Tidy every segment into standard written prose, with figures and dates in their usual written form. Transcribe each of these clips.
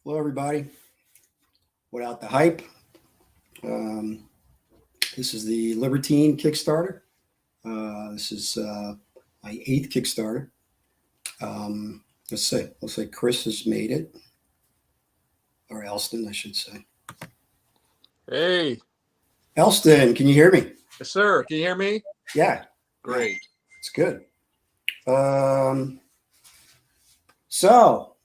Hello, everybody. Without the hype, um, this is the Libertine Kickstarter. This is my eighth Kickstarter. Let's see. Looks like Chris has made it, or Elston, I should say. Hey, Elston, can you hear me? yes, sir. Can you hear me? Yeah, Great. it's good. So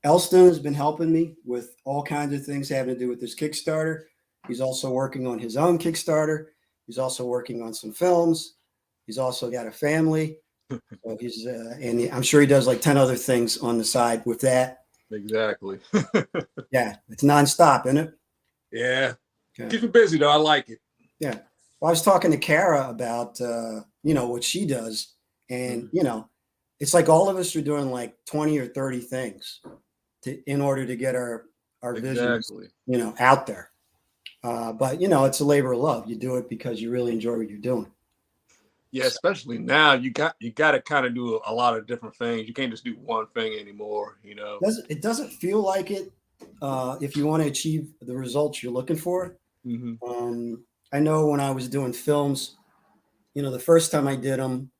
Elston has been helping me with all kinds of things having to do with this Kickstarter. He's also working on his own Kickstarter. He's also working on some films. He's also got a family. So and I'm sure he does like 10 other things on the side with that. Exactly. Yeah, it's nonstop, isn't it? Yeah. Okay. Keep me busy though. I like it. Yeah. Well, I was talking to Kara about, what she does. And, it's like all of us are doing like 20 or 30 things in order to get our visions, out there. But, it's a labor of love. You do it because you really enjoy what you're doing. Yeah, especially now you got to kind of do a lot of different things. You can't just do one thing anymore, It doesn't feel like it if you want to achieve the results you're looking for. Mm-hmm. I know when I was doing films, the first time I did them,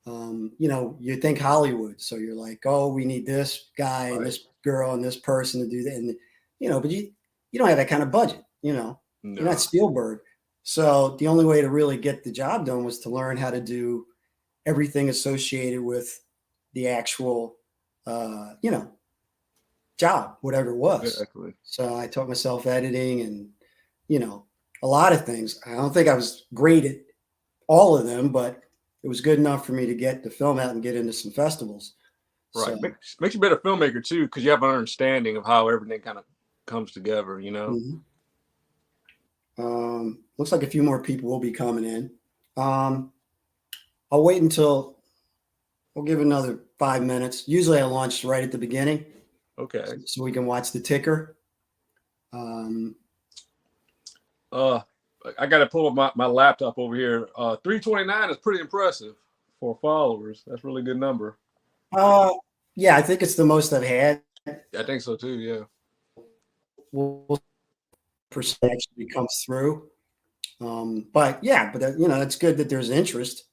you think Hollywood. So you're like, oh, we need this guy and this girl and this person to do that. And, but you don't have that kind of budget, No. You're not Spielberg. So the only way to really get the job done was to learn how to do everything associated with the actual, job, whatever it was. Exactly. So I taught myself editing and, a lot of things. I don't think I was great at all of them, but it was good enough for me to get the film out and get into some festivals. Right. So, makes you a better filmmaker too, because you have an understanding of how everything kind of comes together, Mm-hmm. Looks like a few more people will be coming in. I'll wait until we'll give another 5 minutes. Usually I launch right at the beginning. Okay. So we can watch the ticker. I got to pull up my laptop over here. 329 is pretty impressive for followers. That's a really good number. Yeah, I think it's the most I've had. I think so too. Yeah. We'll percent actually comes through. But that's good that there's interest,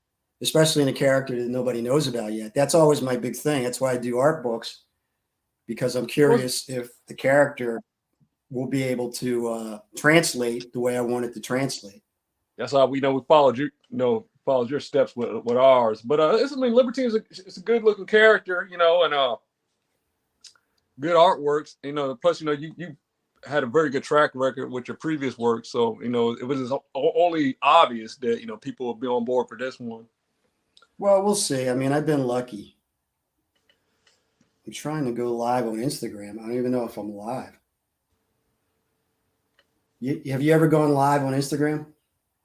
especially in a character that nobody knows about yet. That's always my big thing. That's why I do art books, because I'm curious if the character will be able to translate the way I want it to translate. That's how we followed followed your steps with ours. But Libertine is a good looking character, and good artworks. Plus you had a very good track record with your previous work, so it was only obvious that people will be on board for this one. Well, we'll see. I mean, I've been lucky. I'm trying to go live on Instagram. I don't even know if I'm live. Have you ever gone live on Instagram?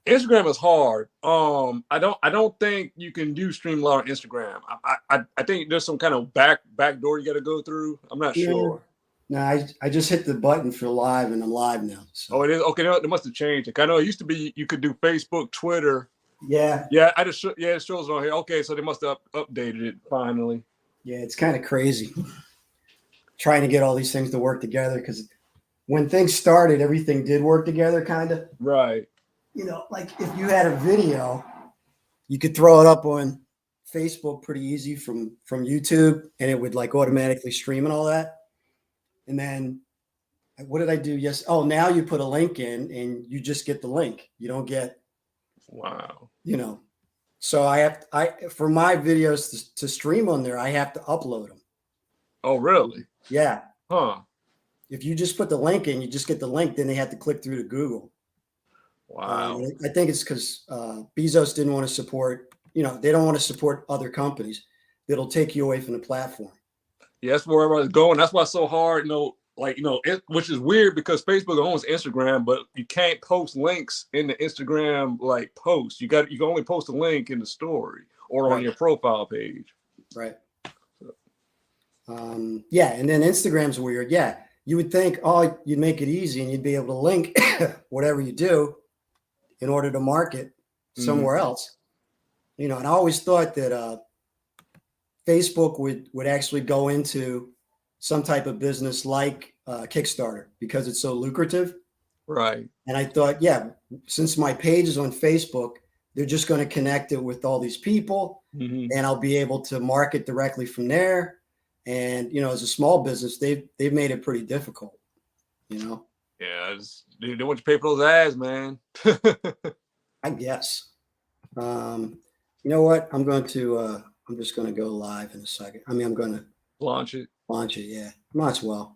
Instagram is hard. I don't think you can do stream live on Instagram. I think there's some kind of back door you got to go through. I'm not sure. No, I just hit the button for live and I'm live now. So. Oh, it is? Okay, they must have changed it. I know it used to be you could do Facebook, Twitter. Yeah. Yeah, it shows on here. Okay, so they must have updated it finally. Yeah, it's kind of crazy trying to get all these things to work together, because when things started, everything did work together, kind of. Right. Like if you had a video, you could throw it up on Facebook pretty easy from YouTube, and it would like automatically stream and all that. And then what did I do? Yes. Oh, now you put a link in and you just get the link. You don't get. Wow. So for my videos to stream on there, I have to upload them. Oh, really? Yeah. Huh. If you just put the link in, you just get the link. Then they have to click through to Google. Wow. I think it's because Bezos didn't want to support, they don't want to support other companies that'll take you away from the platform. Yeah, that's where everybody's going. That's why it's so hard, which is weird because Facebook owns Instagram, but you can't post links in the Instagram post. You can only post a link in the story or on your profile page. Right. Yeah, and then Instagram's weird. Yeah, you would think, you'd make it easy and you'd be able to link whatever you do in order to market somewhere else. And I always thought that Facebook would actually go into some type of business like Kickstarter because it's so lucrative. Right. And I thought, yeah, since my page is on Facebook, they're just going to connect it with all these people, and I'll be able to market directly from there. And as a small business, they've made it pretty difficult. Yeah, they want you to pay for those ads, man. I guess. You know what? I'm just going to go live in a second. I mean, I'm going to Launch it. Yeah, might as well,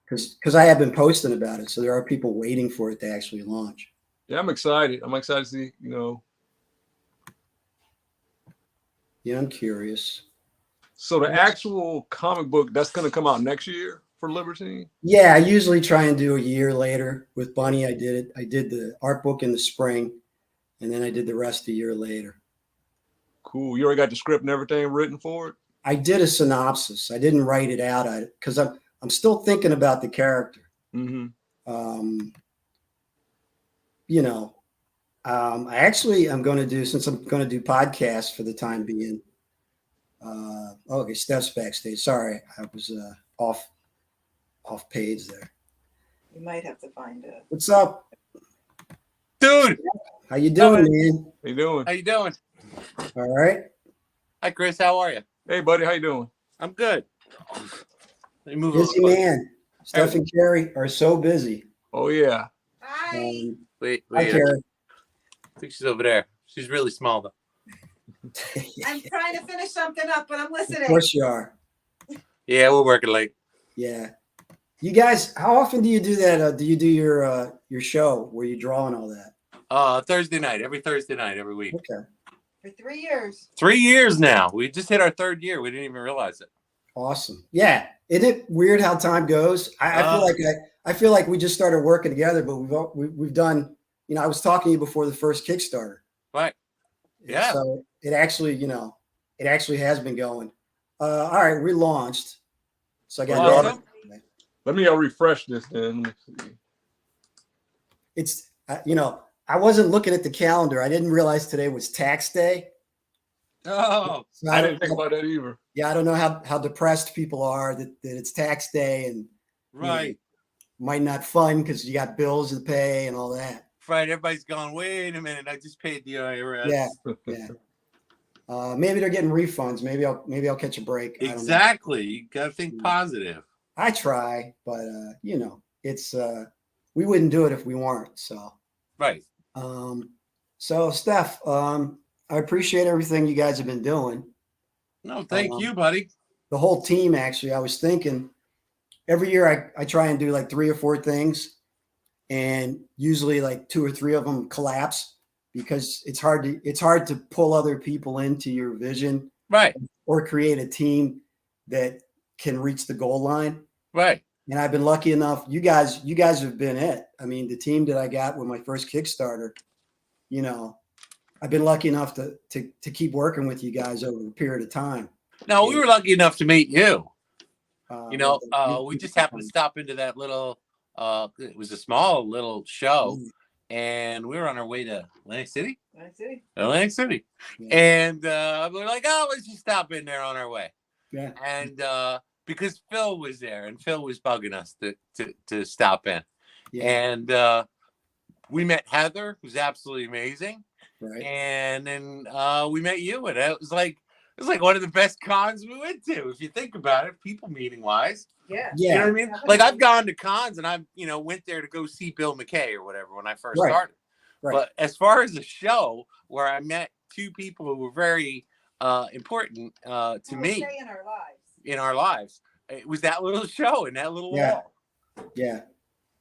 because I have been posting about it, so there are people waiting for it to actually launch. Yeah, I'm excited. I'm excited to see. Yeah, I'm curious. So the actual comic book that's going to come out next year for Libertine. Yeah, I usually try and do a year later with Bunny. I did the art book in the spring, and then I did the rest a year later. Cool. You already got the script and everything written for it? I did a synopsis. I didn't write it out because I'm still thinking about the character. I actually am going to do, since I'm going to do podcasts for the time being. Okay, Steph's backstage. Sorry, I was off page there. You might have to find it. What's up, dude? How you doing, man? How you doing? How you doing? All right. Hi, Chris. How are you? Hey, buddy. How you doing? I'm good. Let me move Busy man. Steph and Carrie are so busy. Oh yeah. Hi. Wait. Hi, Carrie. I think she's over there. She's really small though. I'm trying to finish something up, but I'm listening. Of course you are. Yeah, we're working late. Yeah. You guys, how often do you do that? Do you do your show where you draw and all that? Thursday night, every Thursday night, every week. Okay. For 3 years. 3 years now. We just hit our 3rd year. We didn't even realize it. Awesome. Yeah. Isn't it weird how time goes? I feel like we just started working together, but we've done. I was talking to you before the first Kickstarter. Right. Yeah. So it actually has been going. All right, we launched. So I got. Awesome. Let me refresh this then. Let me see. It's I wasn't looking at the calendar. I didn't realize today was tax day. Oh, So I didn't think about that either. Yeah, I don't know how depressed people are that it's tax day and right. Might not fun because you got bills to pay and all that. Right. Everybody's going, wait a minute. I just paid the IRS. Yeah. Maybe they're getting refunds. Maybe I'll catch a break. Exactly. You got to think positive. I try, but it's we wouldn't do it if we weren't. So right. So Steph, I appreciate everything you guys have been doing. No, thank you, buddy. The whole team, actually. I was thinking every year I try and do like 3 or 4 things, and usually like 2 or 3 of them collapse because it's hard to pull other people into your vision, right, or create a team that can reach the goal line. Right. And I've been lucky enough. You guys have been it. I mean, the team that I got with my first Kickstarter, I've been lucky enough to keep working with you guys over a period of time. No, we were lucky enough to meet you. We just happened to stop into that little, it was a small little show, and we were on our way to Atlantic City. Atlantic City. Yeah. And we're like, oh, let's just stop in there on our way. Yeah. And because Phil was there, and Phil was bugging us to stop in. Yeah. And we met Heather, who's absolutely amazing. Right. And then we met you, and it was like one of the best cons we went to, if you think about it, people meeting wise. Yeah. You know what I mean? Like, I've gone to cons and I've, went there to go see Bill McKay or whatever when I first started. Right. But as far as a show where I met 2 people who were very important to me in our lives, it was that little show and that little wall. Yeah.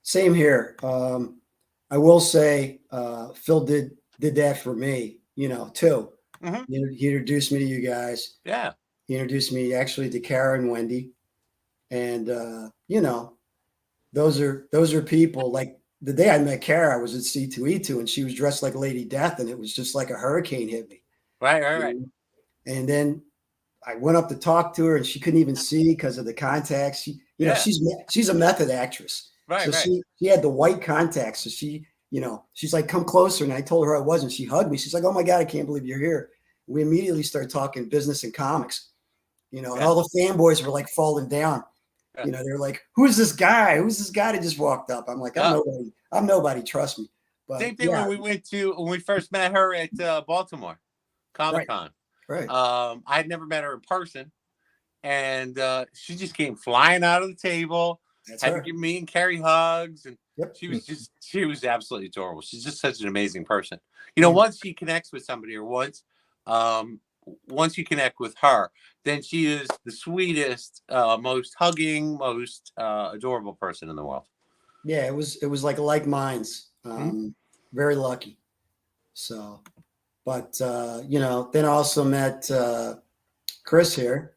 Same here. I will say Phil did that for me, too. Mm-hmm. He introduced me to you guys. Yeah. He introduced me actually to Kara and Wendy. And those are people. Like the day I met Kara, I was at C2E2 and she was dressed like Lady Death, and it was just like a hurricane hit me. Right. And then I went up to talk to her and she couldn't even see because of the contacts. She's a method actress. Right. So she had the white contacts. So she's like, come closer. And I told her I wasn't. She hugged me. She's like, oh my God, I can't believe you're here. We immediately started talking business and comics, and all the fanboys were like falling down. You know, they're like, "Who's this guy? Who's this guy that just walked up?" I'm like, "I'm nobody. I'm nobody. Trust me." But same thing when we first met her at Baltimore Comic-Con. Right. I had never met her in person, and she just came flying out of the table. Had to give me and Carrie hugs, and she was absolutely adorable. She's just such an amazing person. You know, once she connects with somebody, or once you connect with her, then she is the sweetest, most hugging, most adorable person in the world. Yeah, it was like minds. Very lucky. So, but you know, then I also met Chris here,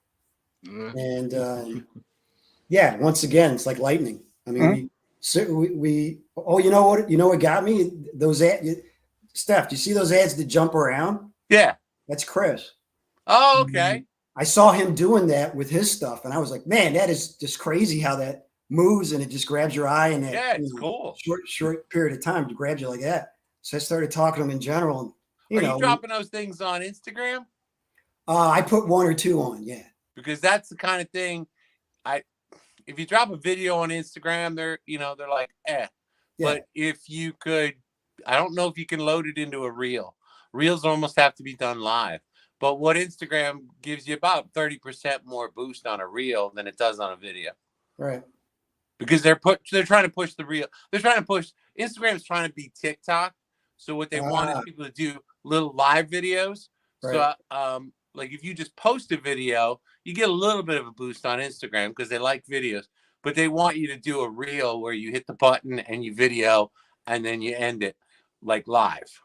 and yeah, once again, it's like lightning. I mean, we oh, you know what got me? Those ads, Steph, do you see those ads that jump around? Yeah, that's Chris. Oh, okay. I saw him doing that with his stuff, and I was like, man, that is just crazy how that moves, and it just grabs your eye in that it's cool. short period of time to grab you like that. So I started talking to him in general. And, Are you dropping those things on Instagram? I put 1 or 2 on, yeah. Because that's the kind of thing if you drop a video on Instagram, they're like, eh. Yeah. But if you could, I don't know if you can load it into a reel. Reels almost have to be done live. But what Instagram gives you about 30% more boost on a reel than it does on a video. Right. Because they're trying to push the reel. Instagram's trying to be TikTok. So what they want is people to do little live videos. Right. So like if you just post a video, you get a little bit of a boost on Instagram because they like videos, but they want you to do a reel where you hit the button and you video and then you end it like live.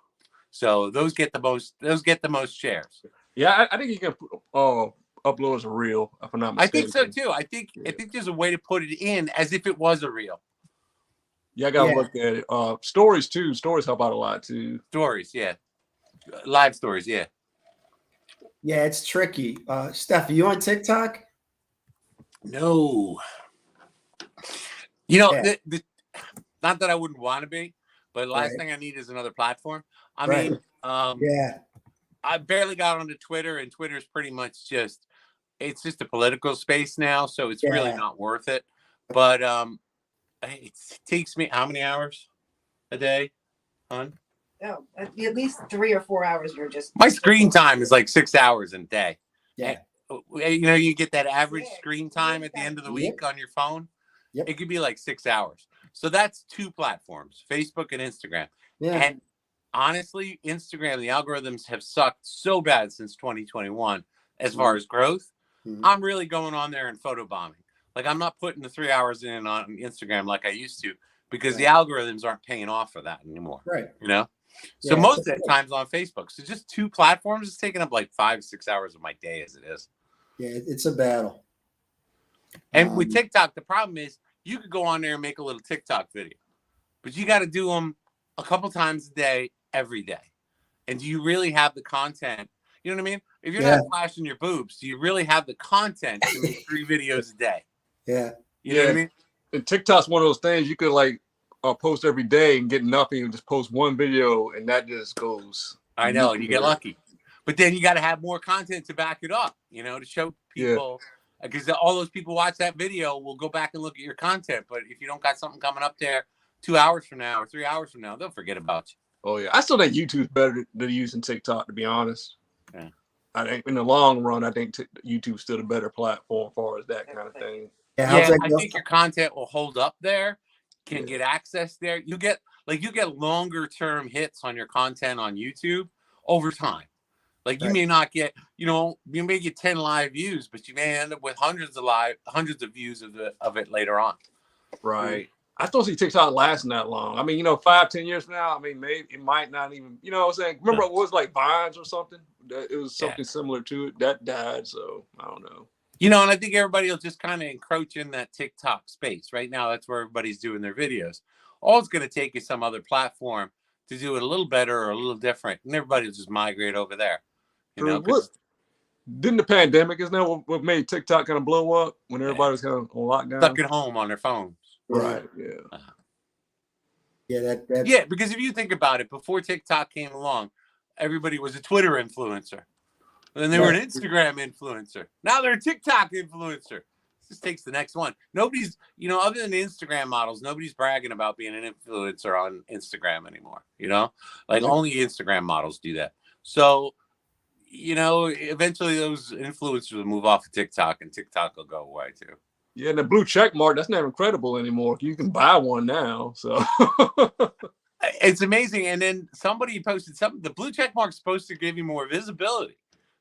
So those get the most shares. Yeah, I think you can upload as a reel, if I'm not mistaken. I think so too. I think there's a way to put it in as if it was a reel. Yeah, I gotta look at it. Stories too. Stories help out a lot too. Stories, yeah. Live stories, yeah. Yeah, it's tricky. Steph, are you on TikTok? No. You know, not that I wouldn't want to be, but the last thing I need is another platform. I mean, I barely got onto Twitter, and Twitter's pretty much it's just a political space now, so it's really not worth it. But it takes me how many hours a day, hon? No, at least 3 or 4 hours. You're just my screen time is like 6 hours a day. Yeah. And, you know, you get that average screen time at the end of the week on your phone. Yep. It could be like 6 hours. So that's 2 platforms, Facebook and Instagram. Yeah. And honestly, Instagram, the algorithms have sucked so bad since 2021 as far as growth. I'm really going on there and photobombing. Like I'm not putting the 3 hours in on Instagram like I used to because the algorithms aren't paying off for that anymore. Right. You know? So most of that time's on Facebook. So just 2 platforms is taking up like 5-6 hours of my day as it is. Yeah, it's a battle. And with TikTok, the problem is you could go on there and make a little TikTok video, but you got to do them a couple times a day, every day. And do you really have the content? You know what I mean? If you're not flashing your boobs, do you really have the content to make 3 videos a day? Yeah. You know what I mean? And TikTok's one of those things you could like post every day and get nothing and just post 1 video and that just goes. I know, and you get lucky. But then you got to have more content to back it up, you know, to show people. Because all those people watch that video will go back and look at your content. But if you don't got something coming up there 2 hours from now or 3 hours from now, they'll forget about you. Oh, yeah. I still think YouTube's better than using TikTok, to be honest. Yeah. I think in the long run, I think YouTube's still a better platform as far as that kind of thing. Yeah, I think your content will hold up there, can get access there. You get longer term hits on your content on YouTube over time. Like you may not get, you may get 10 live views, but you may end up with hundreds of views of it later on. Right. I don't see TikTok lasting that long. I mean, 5-10 years from now, I mean, maybe it might not even, you know what I'm saying? Remember it was like Vines or something? It was something similar to it. That died, so I don't know. And I think everybody will just kind of encroach in that TikTok space. Right now, that's where everybody's doing their videos. All it's going to take is some other platform to do it a little better or a little different, and everybody will just migrate over there. Didn't the pandemic, isn't that what made TikTok kind of blow up when everybody was kind of on lockdown? Stuck at home on their phones. Right, yeah. Yeah, because if you think about it, before TikTok came along, everybody was a Twitter influencer. Then they were an Instagram influencer. Now they're a TikTok influencer. just takes the next one. Nobody's, you know, other than Instagram models, nobody's bragging about being an influencer on Instagram anymore. You know, like only Instagram models do that. So, you know, eventually those influencers will move off of TikTok, and TikTok will go away too. Yeah, and the blue check mark, that's not incredible anymore. You can buy one now. So it's amazing. And then somebody posted something. The blue check mark is supposed to give you more visibility,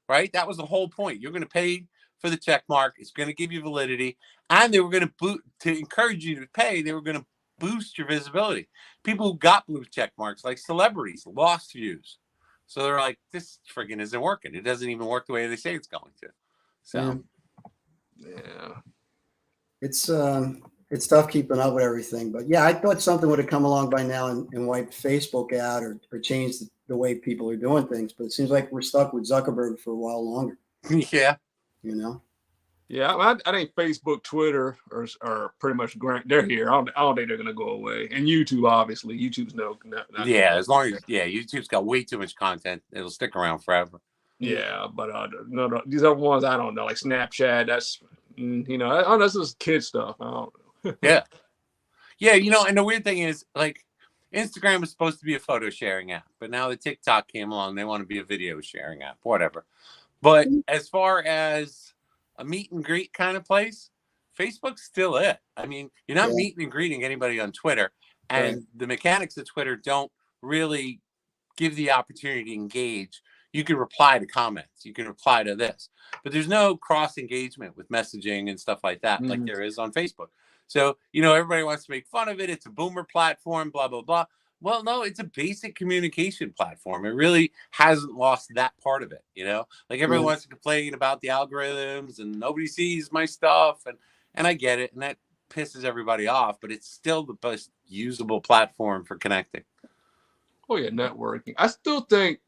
right? That was the whole point. You're going to pay for the check mark. It's going to give you validity. And they were going to encourage you to pay, they were going to boost your visibility. People who got blue check marks, like celebrities, lost views. So they're like, this friggin' isn't working. It doesn't even work the way they say it's going to. So, yeah. It's tough keeping up with everything, but yeah, I thought something would have come along by now and wiped Facebook out or changed the way people are doing things. But it seems like we're stuck with Zuckerberg for a while longer. yeah. You know? Yeah, I think Facebook, Twitter are pretty much they're here. I don't think they're gonna go away. And YouTube, obviously, YouTube's not yeah, as long as YouTube's got way too much content, it'll stick around forever. Yeah, but no, these other ones I don't know, like Snapchat. That's you know, that's just kid stuff. I don't know. yeah, you know, and the weird thing is, like, Instagram was supposed to be a photo sharing app, but now the TikTok came along, they want to be a video sharing app, whatever. But as far as a meet and greet kind of place, Facebook's still it. I mean, you're not meeting and greeting anybody on Twitter, and the mechanics of Twitter don't really give the opportunity to engage. You can reply to comments, you can reply to this, but there's no cross engagement with messaging and stuff like that, like there is on Facebook. So, you know, everybody wants to make fun of it. It's a boomer platform, blah, blah, blah. Well, no, it's a basic communication platform. It really hasn't lost that part of it, you know? Like, everyone wants to complain about the algorithms and nobody sees my stuff. And I get it. And that pisses everybody off, but it's still the best usable platform for connecting. Oh, yeah, networking. I still think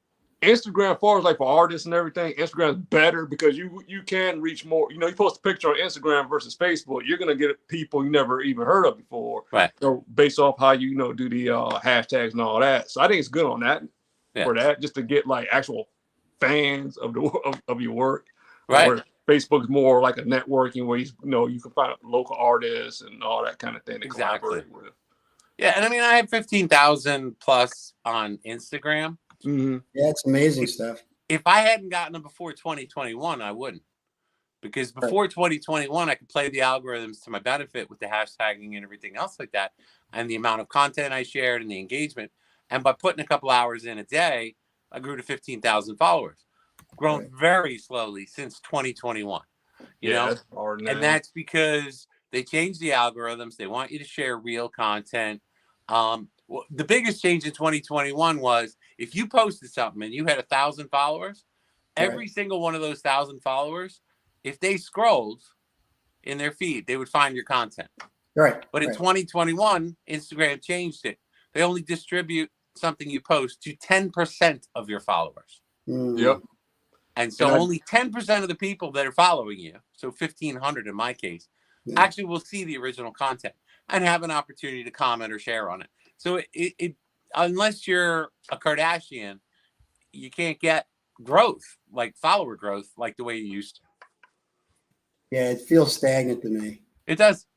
Instagram, as far as like for artists and everything, Instagram's better because you can reach more. You know, you post a picture on Instagram versus Facebook, you're gonna get people you never even heard of before. Right. So based off how you know do the hashtags and all that. So I think it's good on that for that, just to get like actual fans of of your work. Right. Where Facebook's more like a networking where you can find local artists and all that kind of thing to collaborate with. Yeah, and I mean I have 15,000 plus on Instagram. Yeah, it's amazing stuff. If I hadn't gotten them before 2021, I wouldn't. Because before 2021, I could play the algorithms to my benefit with the hashtagging and everything else like that, and the amount of content I shared and the engagement. And by putting a couple hours in a day, I grew to 15,000 followers. Grown very slowly since 2021. You know? And that's because they changed the algorithms. They want you to share real content. The biggest change in 2021 was if you posted something and you had 1,000 followers, every single one of those 1,000 followers, if they scrolled in their feed, they would find your content. Right. But in 2021, Instagram changed it. They only distribute something you post to 10% of your followers. Yep. And so only 10% of the people that are following you, so 1,500 in my case, actually will see the original content and have an opportunity to comment or share on it. So it unless you're a Kardashian, you can't get growth, like follower growth, like the way you used to. Yeah, it feels stagnant to me. It does.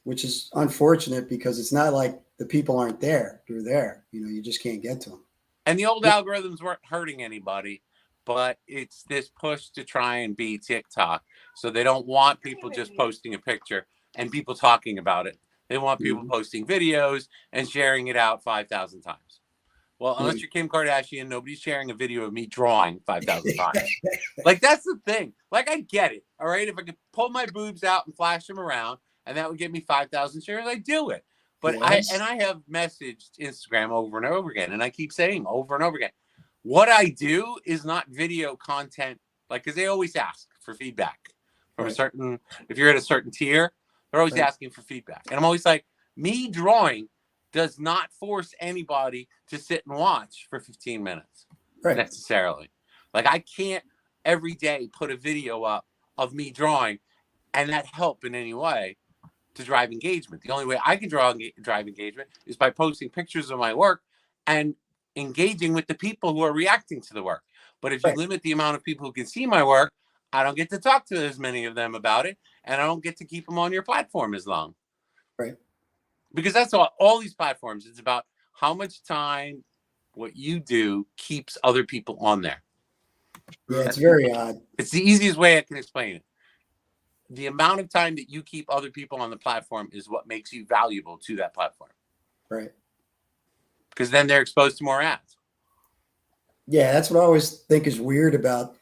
Which is unfortunate because it's not like the people aren't there. They're there. You know, you just can't get to them. And the old algorithms weren't hurting anybody, but it's this push to try and be TikTok. So they don't want people just posting a picture and people talking about it. They want people posting videos and sharing it out 5,000 times. Well, unless you're Kim Kardashian, nobody's sharing a video of me drawing 5,000 times. Like, that's the thing. Like, I get it. All right. If I could pull my boobs out and flash them around and that would get me 5,000 shares, I'd do it. But I have messaged Instagram over and over again. And I keep saying over and over again, what I do is not video content. Like, because they always ask for feedback from a certain, if you're at a certain tier, they're always asking for feedback. And I'm always like, me drawing does not force anybody to sit and watch for 15 minutes necessarily. Like, I can't every day put a video up of me drawing and that help in any way to drive engagement. The only way I can drive engagement is by posting pictures of my work and engaging with the people who are reacting to the work. But if you limit the amount of people who can see my work, I don't get to talk to as many of them about it, and I don't get to keep them on your platform as long. Right. Because that's all these platforms. It's about how much time what you do keeps other people on there. Yeah, it's very odd. It's the easiest way I can explain it. The amount of time that you keep other people on the platform is what makes you valuable to that platform. Right. Because then they're exposed to more ads. Yeah, that's what I always think is weird about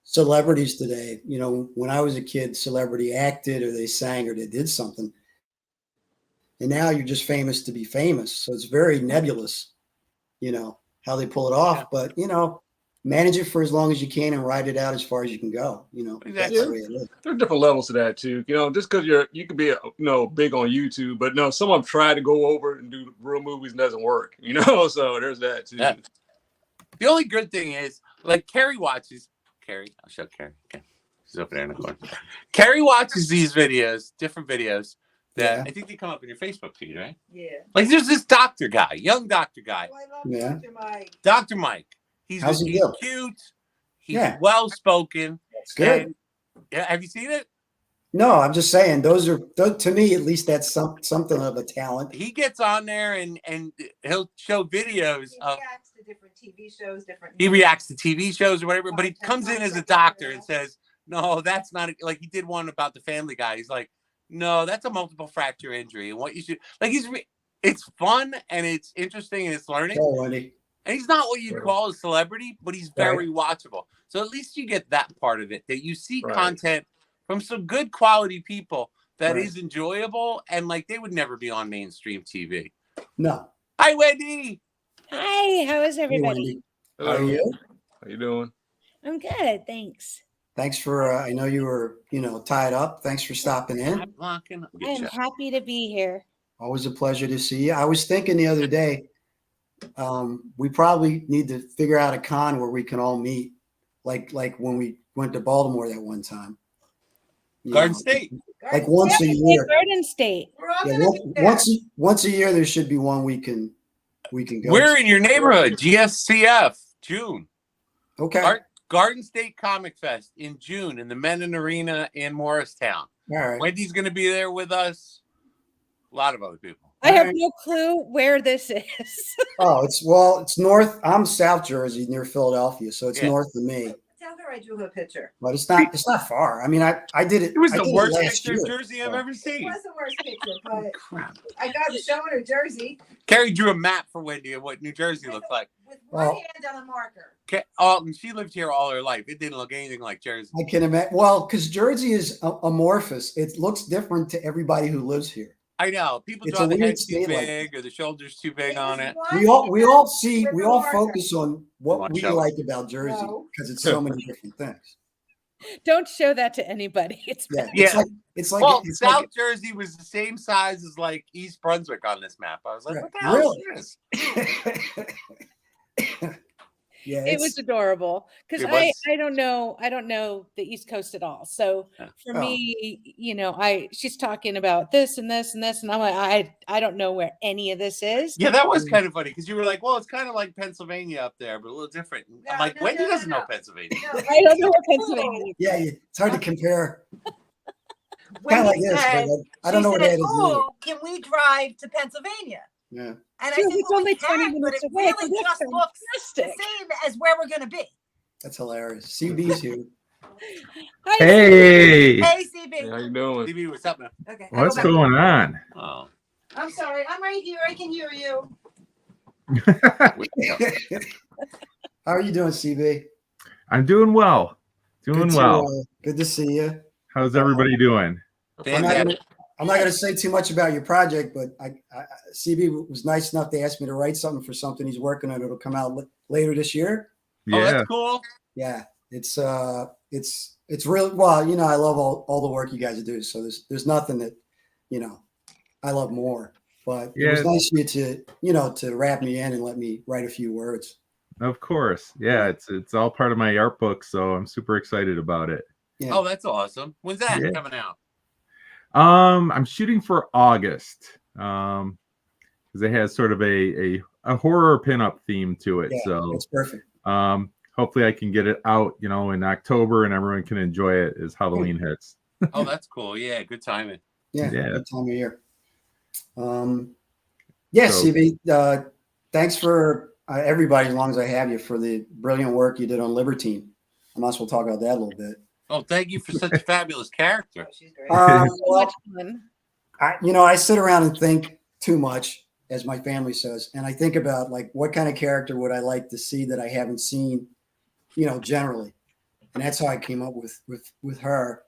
celebrities today. You know, when I was a kid, celebrity acted or they sang or they did something. And now you're just famous to be famous. So it's very nebulous, you know, how they pull it off. Yeah. But, you know, manage it for as long as you can and ride it out as far as you can go. You know, exactly. That's the way it is. There are different levels to that too. You know, just because you could be big on YouTube, but no, some of them try to go over and do real movies and doesn't work. You know, so there's that too. Yeah. The only good thing is, like, Carrie watches. Carrie, I'll show Carrie. Okay. She's over there in the corner. Carrie watches these videos, different videos that I think they come up in your Facebook feed, right? Yeah. Like, there's this doctor guy, young doctor guy. Oh, I love Dr. Mike. Dr. Mike. He's cute. He's well spoken. It's good. And, have you seen it? No, I'm just saying those are, to me at least, that's something of a talent. He gets on there and he'll show videos of reacts to different TV shows, he reacts to TV shows or whatever, but he comes in as a doctor and says, no, that's not like he did one about the Family Guy. He's like, no, that's a multiple fracture injury. And what you should like, it's fun and it's interesting and it's learning. And he's not what you'd call a celebrity, but he's very watchable. So at least you get that part of it, that you see content from some good quality people that is enjoyable, and like they would never be on mainstream TV. No. Hi, Wendy. Hi, how is everybody? Hey, how are you? How you doing? I'm good, thanks. Thanks for, I know you were, tied up. Thanks for stopping in. I am happy to be here. Always a pleasure to see you. I was thinking the other day, we probably need to figure out a con where we can all meet, like when we went to Baltimore that one time. Garden State. Like once a year. Garden State. Once a year, there should be one we can go. We're in your neighborhood, GSCF, June. Okay. Garden State Comic Fest in June in the Menon Arena in Morristown. All right. Wendy's going to be there with us. A lot of other people. I have no clue where this is. It's north. I'm South Jersey near Philadelphia, so it's north of me. Tell her I drew her picture. But it's not far. I mean, I did it. It was the worst picture of Jersey I've ever seen. It was the worst picture, but I got to show her Jersey. Carrie drew a map for Wendy of what New Jersey looked like. With one hand on a marker. She lived here all her life. It didn't look anything like Jersey. I can imagine. Well, because Jersey is amorphous. It looks different to everybody who lives here. I know. People draw the head too big or the shoulders too big on it. We all focus on what we like about Jersey because it's so many different things. Don't show that to anybody. It's South Jersey was the same size as like East Brunswick on this map. I was like, what the hell is this? It was adorable because I don't know the East Coast at all. So for me, she's talking about this and this and this, and I'm like, I don't know where any of this is. Yeah, that was kind of funny because you were like, well, it's kind of like Pennsylvania up there, but a little different. I'm like, Wendy doesn't know Pennsylvania. I don't know where Pennsylvania is. Yeah, it's hard to compare. Kind of like this, but I don't know what that is. Can we drive to Pennsylvania? Yeah. And I think it's only 20 minutes but it away. really just looks the same as where we're going to be. That's hilarious. CB's here. Hey. Hey, CB. Hey, how you doing? CB, what's up, man? Okay. What's going on? Oh. I'm sorry. I'm right here. I can hear you. How are you doing, CB? I'm doing well. Good to see you. How's everybody doing? I'm not going to say too much about your project, but CB was nice enough to ask me to write something for something he's working on. It'll come out later this year. Yeah. Oh, that's cool. Yeah, it's really, well, I love all the work you guys do. So there's nothing that, I love more. But it was nice of you to wrap me in and let me write a few words. Of course. Yeah, it's all part of my art book, so I'm super excited about it. Yeah. Oh, that's awesome. When's that coming out? I'm shooting for August because it has sort of a horror pinup theme to it. Yeah, so it's perfect. hopefully I can get it out, in October and everyone can enjoy it as Halloween hits. Oh, that's cool. Yeah, good timing. Yeah, Yeah. good time of year. So- CB, thanks for everybody, as long as I have you, for the brilliant work you did on Libertine. I might as well talk about that a little bit. Oh, thank you for such a fabulous character. She's great. So Well, much fun. I sit around and think too much, as my family says, and I think about like what kind of character would I like to see that I haven't seen, generally, and that's how I came up with her.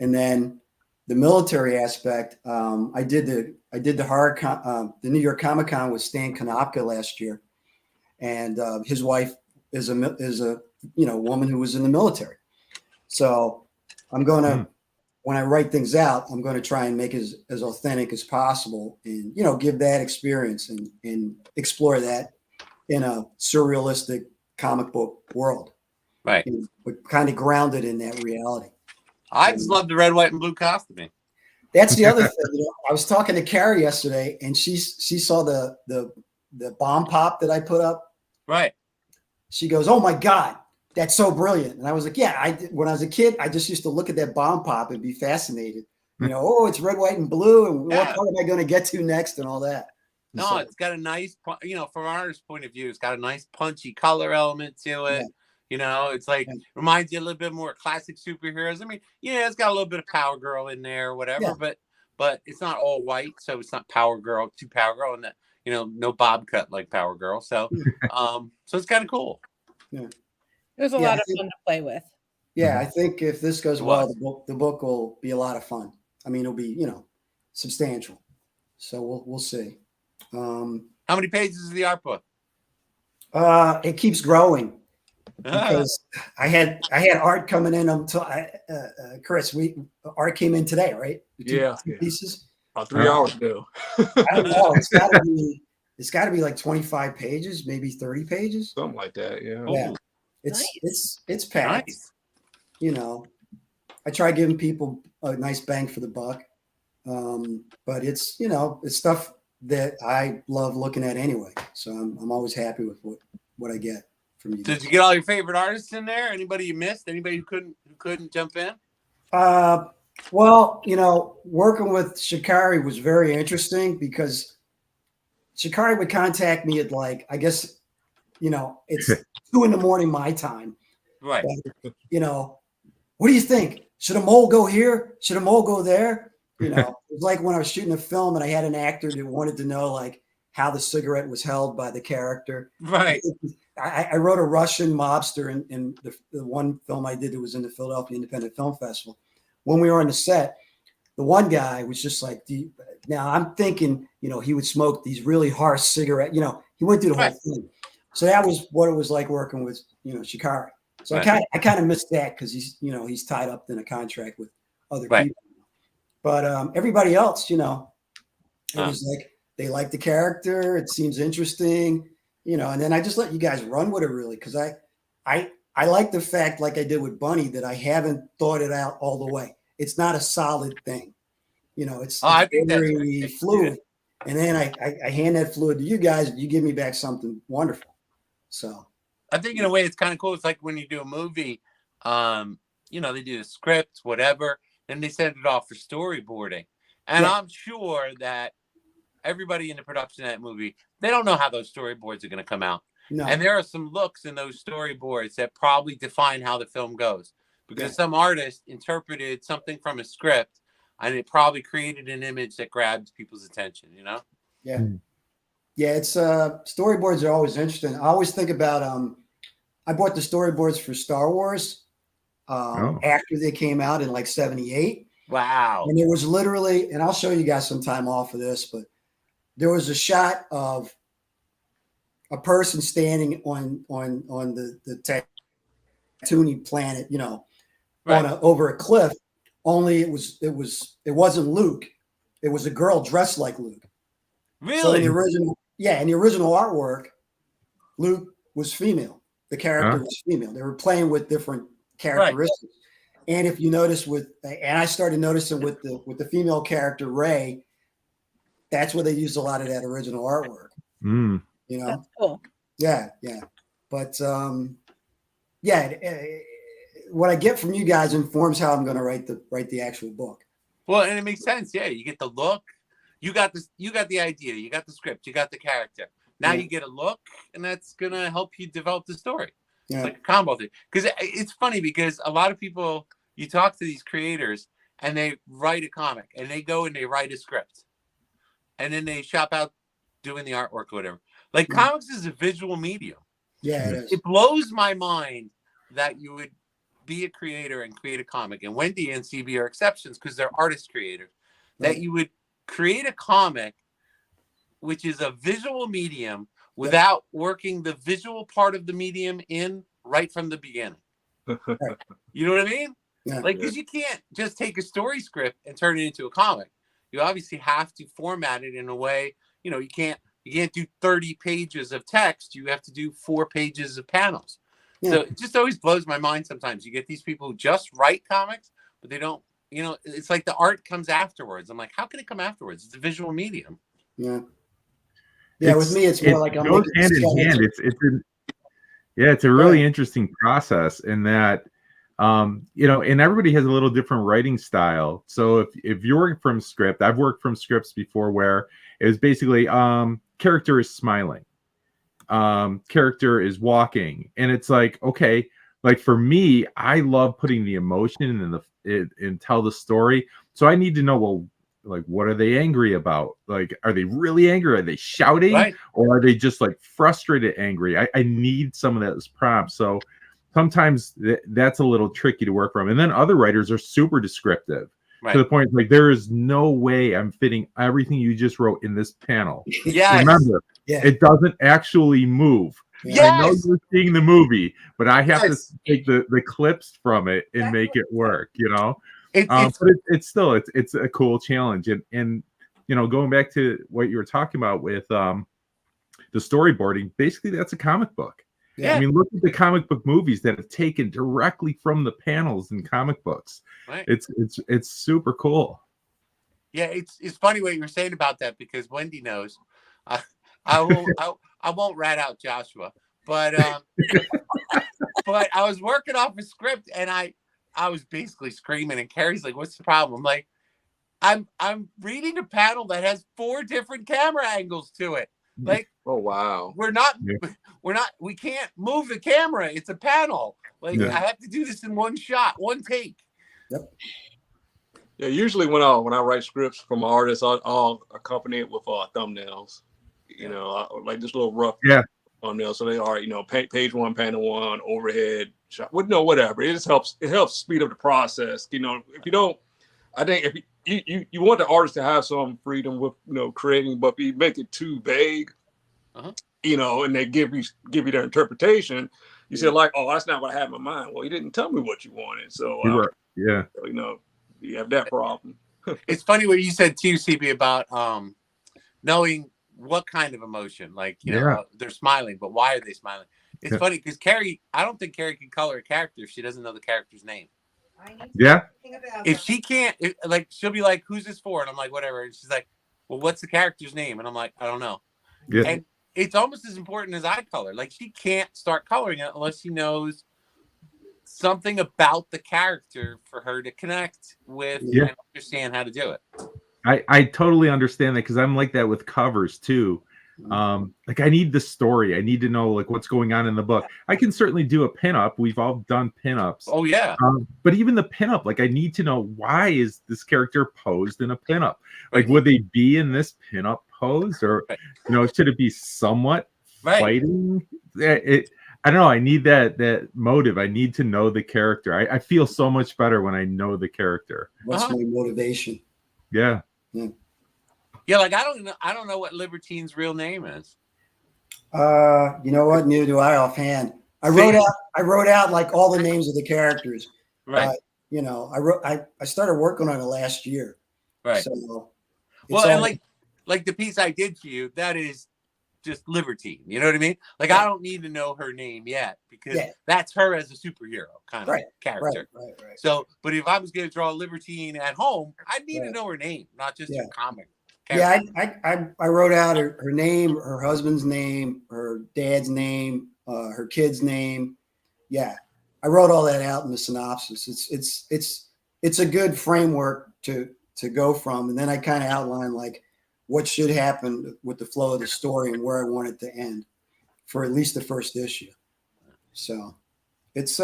And then the military aspect, I did the horror the New York Comic Con with Stan Konopka last year, and his wife is a woman who was in the military. So I'm going to, when I write things out, I'm going to try and make it as authentic as possible, and give that experience and explore that in a surrealistic comic book world, Right. But kind of grounded in that reality. I just love the red, white, and blue costuming. That's the other thing. I was talking to Carrie yesterday, and she saw the bomb pop that I put up. Right. She goes, "Oh my God, that's so brilliant!" And I was like, "Yeah, when I was a kid, I just used to look at that bomb pop and be fascinated. Oh, it's red, white, and blue, and what part am I going to get to next, and all that." No, So, it's got a nice, from an artist's point of view, it's got a nice punchy color element to it. It's like reminds you a little bit more classic superheroes. I mean, it's got a little bit of Power Girl in there or whatever, but it's not all white, so it's not Power Girl, too Power Girl, and no bob cut like Power Girl. So, so it's kind of cool. Yeah. It was a lot of fun to play with. Yeah, I think if this goes well, the book will be a lot of fun. I mean, it'll be substantial. So we'll see. How many pages is the art book? It keeps growing because I had art coming in until Chris. Art came in today, right? Two pieces. About 3 hours ago. I don't know. It's got to be like 25 pages, maybe 30 pages, something like that. Yeah. Yeah. It's packed. Nice. I try giving people a nice bang for the buck, but it's stuff that I love looking at anyway. So I'm always happy with what I get from you. Did you get all your favorite artists in there? Anybody you missed? Anybody who couldn't jump in? Well, working with Shikari was very interesting because Shikari would contact me at I guess, it's 2 a.m. my time. Right. But, what do you think? Should a mole go here? Should a mole go there? It was like when I was shooting a film and I had an actor that wanted to know how the cigarette was held by the character. Right. I wrote a Russian mobster in the one film I did that was in the Philadelphia Independent Film Festival. When we were on the set, the one guy was just like, now I'm thinking, he would smoke these really harsh cigarettes. He went through the whole thing. So that was what it was like working with, Shikari. So I kind of missed that because he's tied up in a contract with other people. But everybody else, it was like they like the character. It seems interesting, and then I just let you guys run with it really because I like the fact, like I did with Bunny, that I haven't thought it out all the way. It's not a solid thing. It's very fluid. And then I hand that fluid to you guys, and you give me back something wonderful. So I think in a way it's kind of cool. It's like when you do a movie, they do the script, whatever, and they send it off for storyboarding. And I'm sure that everybody in the production of that movie, they don't know how those storyboards are going to come out. No. And there are some looks in those storyboards that probably define how the film goes. Because some artist interpreted something from a script and it probably created an image that grabs people's attention, Yeah. Yeah, it's storyboards are always interesting. I always think about I bought the storyboards for Star Wars after they came out in 78. Wow. And it was literally, and I'll show you guys some time off of this, but there was a shot of a person standing on the Tatooine planet, over a cliff. Only it wasn't Luke. It was a girl dressed like Luke. Really? So in the original artwork, Luke was female. The character was female. They were playing with different characteristics. Right. And if you notice and I started noticing with the female character Rey, that's where they used a lot of that original artwork. That's cool. Yeah. But yeah, what I get from you guys informs how I'm going to write the actual book. Well, and it makes sense. Yeah, you get the look, you got this, you got the idea, you got the script, you got the character. Now you get a look, and that's gonna help you develop the story. Yeah. It's like a combo thing. Because it's funny because a lot of people, you talk to these creators and they write a comic and they go and they write a script, and then they shop out doing the artwork or whatever. Like comics is a visual medium. Yeah, it is. It blows my mind that you would be a creator and create a comic, and Wendy and CB are exceptions because they're artist creators, that you would create a comic which is a visual medium without working the visual part of the medium in right from the beginning. You know what I mean? Yeah. Like, because you can't just take a story script and turn it into a comic. You obviously have to format it in a way, you know, you can't do 30 pages of text. You have to do 4 pages of panels. Yeah. So it just always blows my mind sometimes. You get these people who just write comics, but they don't, you know, it's like the art comes afterwards. I'm like, how can it come afterwards? It's a visual medium. Yeah. Yeah, with me, it's more like I'm goes hand in hand. It's a really interesting process in that, you know, and everybody has a little different writing style. So if you work from script, I've worked from scripts before where it was basically character is smiling, character is walking, and it's like, okay, like for me, I love putting the emotion and tell the story. So I need to know, well, like, what are they angry about? Like, are they really angry? Are they shouting? Right. Or are they just like frustrated angry? I need some of those prompts. So sometimes that's a little tricky to work from. And then other writers are super descriptive to the point like there is no way I'm fitting everything you just wrote in this panel. Yes. Remember, it doesn't actually move. Yes. I know you're seeing the movie, but I have to take the clips from it and make it work, you know? But it's still a cool challenge, and you know, going back to what you were talking about with the storyboarding, basically that's a comic book. Yeah, I mean, look at the comic book movies that have taken directly from the panels in comic books. Right. It's super cool. Yeah, it's funny what you were saying about that because Wendy knows. I won't rat out Joshua, but but I was working off a script and I was basically screaming, and Carrie's like, "What's the problem?" I'm like, I'm reading a panel that has 4 different camera angles to it. Like, oh wow, we can't move the camera. It's a panel. Like, I have to do this in one shot, one take. Yep. Yeah, usually when I write scripts from artists, I'll accompany it with thumbnails. You know, like this little rough thumbnail. So they are, you know, page 1, panel 1, overhead shot. Well, no, whatever. It just helps. It helps speed up the process. You know, if you don't, I think if you want the artist to have some freedom with, you know, creating, but if you make it too vague, you know, and they give you their interpretation, you say like, oh, that's not what I had in my mind. Well, you didn't tell me what you wanted, so you know, you have that problem. It's funny what you said too, CB, about knowing what kind of emotion, like, you know, they're smiling, but why are they smiling? It's funny because Carrie, I don't think Carrie can color a character if she doesn't know the character's name. If she can't, like, she'll be like, "Who's this for?" And I'm like, "Whatever." And she's like, "Well, what's the character's name?" And I'm like, "I don't know." Yeah. And it's almost as important as eye color. Like, she can't start coloring it unless she knows something about the character for her to connect with and understand how to do it. I totally understand that because I'm like that with covers too. Like, I need the story. I need to know like what's going on in the book. I can certainly do a pinup. We've all done pinups. Oh yeah. But even the pinup, like, I need to know, why is this character posed in a pinup? Like, would they be in this pinup pose, or you know, should it be somewhat fighting? I don't know. I need that motive. I need to know the character. I feel so much better when I know the character. What's my motivation? Yeah. Yeah, like I don't know what Libertine's real name is. You know what? Neither do I offhand. I wrote out like all the names of the characters. Right. You know, I started working on it last year. Right. So, well, and like the piece I did for you, that is just Libertine. You know what I mean? Like, I don't need to know her name yet because that's her as a superhero kind of character. Right. So, but if I was going to draw Libertine at home, I'd need to know her name, not just her comic character. Yeah, I wrote out her name, her husband's name, her dad's name, her kid's name. Yeah. I wrote all that out in the synopsis. It's a good framework to go from, and then I kind of outline like what should happen with the flow of the story and where I want it to end for at least the first issue. So it's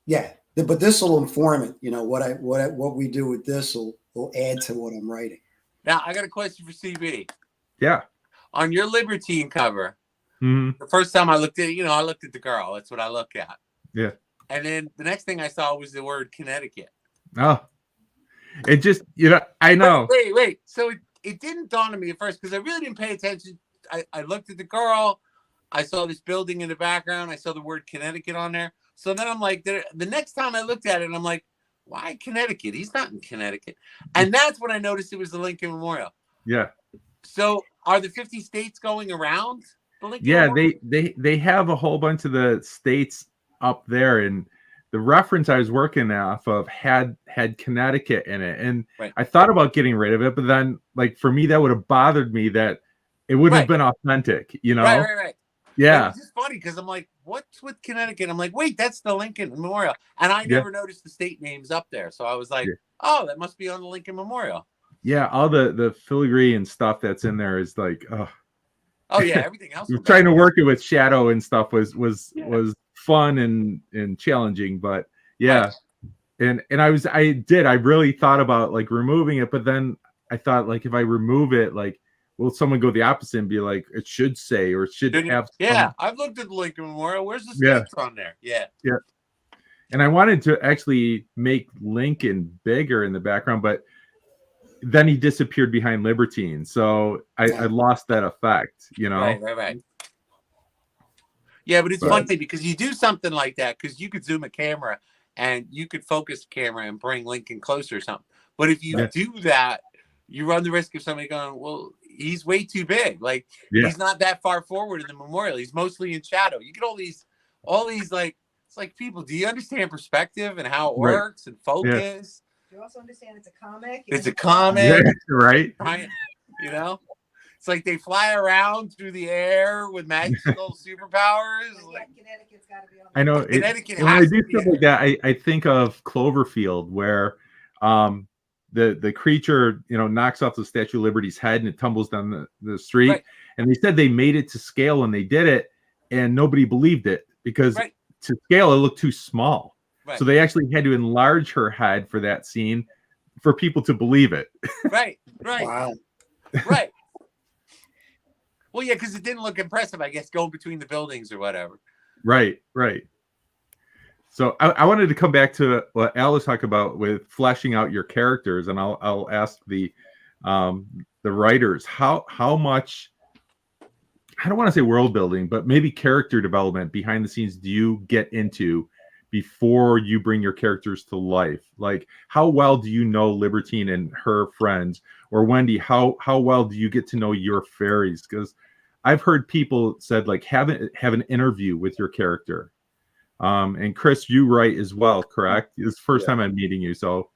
yeah, but this will inform it. You know, what we do with this will add to what I'm writing. Now I got a question for CB. Yeah. On your Libertine cover, mm-hmm. the first time I looked at it, I looked at the girl. That's what I look at. Yeah. And then the next thing I saw was the word Connecticut. Oh, it just, I know. Wait. So it didn't dawn on me at first because I really didn't pay attention. I looked at the girl. I saw this building in the background. I saw the word Connecticut on there. So then I'm like, the next time I looked at it, I'm like, why Connecticut? He's not in Connecticut. And that's when I noticed it was the Lincoln Memorial. Yeah. So are the 50 states going around the Lincoln Memorial? Yeah, they have a whole bunch of the states up there, and the reference I was working off of had Connecticut in it, and right. I thought about getting rid of it, but then like for me that would have bothered me that it wouldn't have been authentic, Right. Yeah, it's just funny because I'm like, what's with Connecticut? I'm like, wait, that's the Lincoln Memorial, and I never noticed the state names up there, so I was like, oh, that must be on the Lincoln Memorial. Yeah, all the filigree and stuff that's in there is like, oh yeah, everything else. Trying to work it with shadow and stuff was fun and challenging, but yeah. Right. And I really thought about like removing it, but then I thought like if I remove it, like will someone go the opposite and be like it should say or it should have I've looked at the Lincoln Memorial. Where's the states on there? Yeah. And I wanted to actually make Lincoln bigger in the background, but then he disappeared behind Libertine, so I lost that effect, Right. Yeah, but it's funny because you do something like that because you could zoom a camera and you could focus the camera and bring Lincoln closer or something. But if you do that, you run the risk of somebody going, well, he's way too big. Like he's not that far forward in the memorial. He's mostly in shadow. You get all these like, it's like, people, do you understand perspective and how it works and focus? Do you also understand it's a comic? It's a comic. Right. It's like they fly around through the air with magical superpowers. Connecticut's got to be on. I know. When I do stuff like that, I think of Cloverfield, where the creature knocks off the Statue of Liberty's head and it tumbles down the street. Right. And they said they made it to scale when they did it, and nobody believed it because to scale it looked too small. Right. So they actually had to enlarge her head for that scene for people to believe it. Right. Wow. Right. Well, yeah, because it didn't look impressive, I guess, going between the buildings or whatever. Right. So I wanted to come back to what Al was talking about with fleshing out your characters, and I'll ask the writers how much, I don't want to say world building, but maybe character development behind the scenes do you get into before you bring your characters to life? Like, how well do you know Libertine and her friends? Or Wendy, how well do you get to know your fairies? Because I've heard people said like have an interview with your character. And Chris, you write as well, correct? It's the first time I'm meeting you. So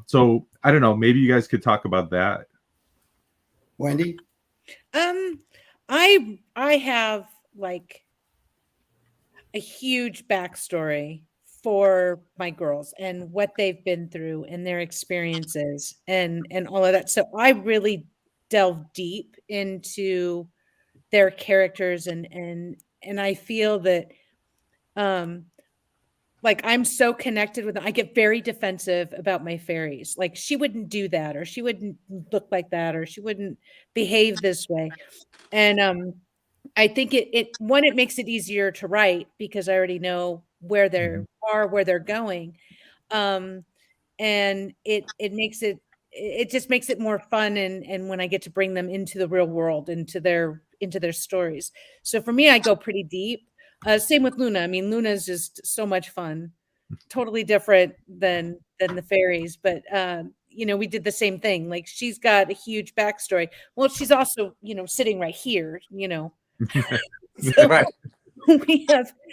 so I don't know, maybe you guys could talk about that. Wendy? I have like a huge backstory for my girls and what they've been through and their experiences and all of that. So I really delve deep into their characters and I feel that like I'm so connected with them. I get very defensive about my fairies. Like she wouldn't do that, or she wouldn't look like that, or she wouldn't behave this way. And I think it makes it easier to write because I already know where they are, where they're going. And it just makes it more fun. And when I get to bring them into the real world, into their stories. So for me, I go pretty deep. Same with Luna. I mean, Luna's just so much fun, totally different than the fairies, but we did the same thing. Like she's got a huge backstory. Well, she's also, sitting right here, So right.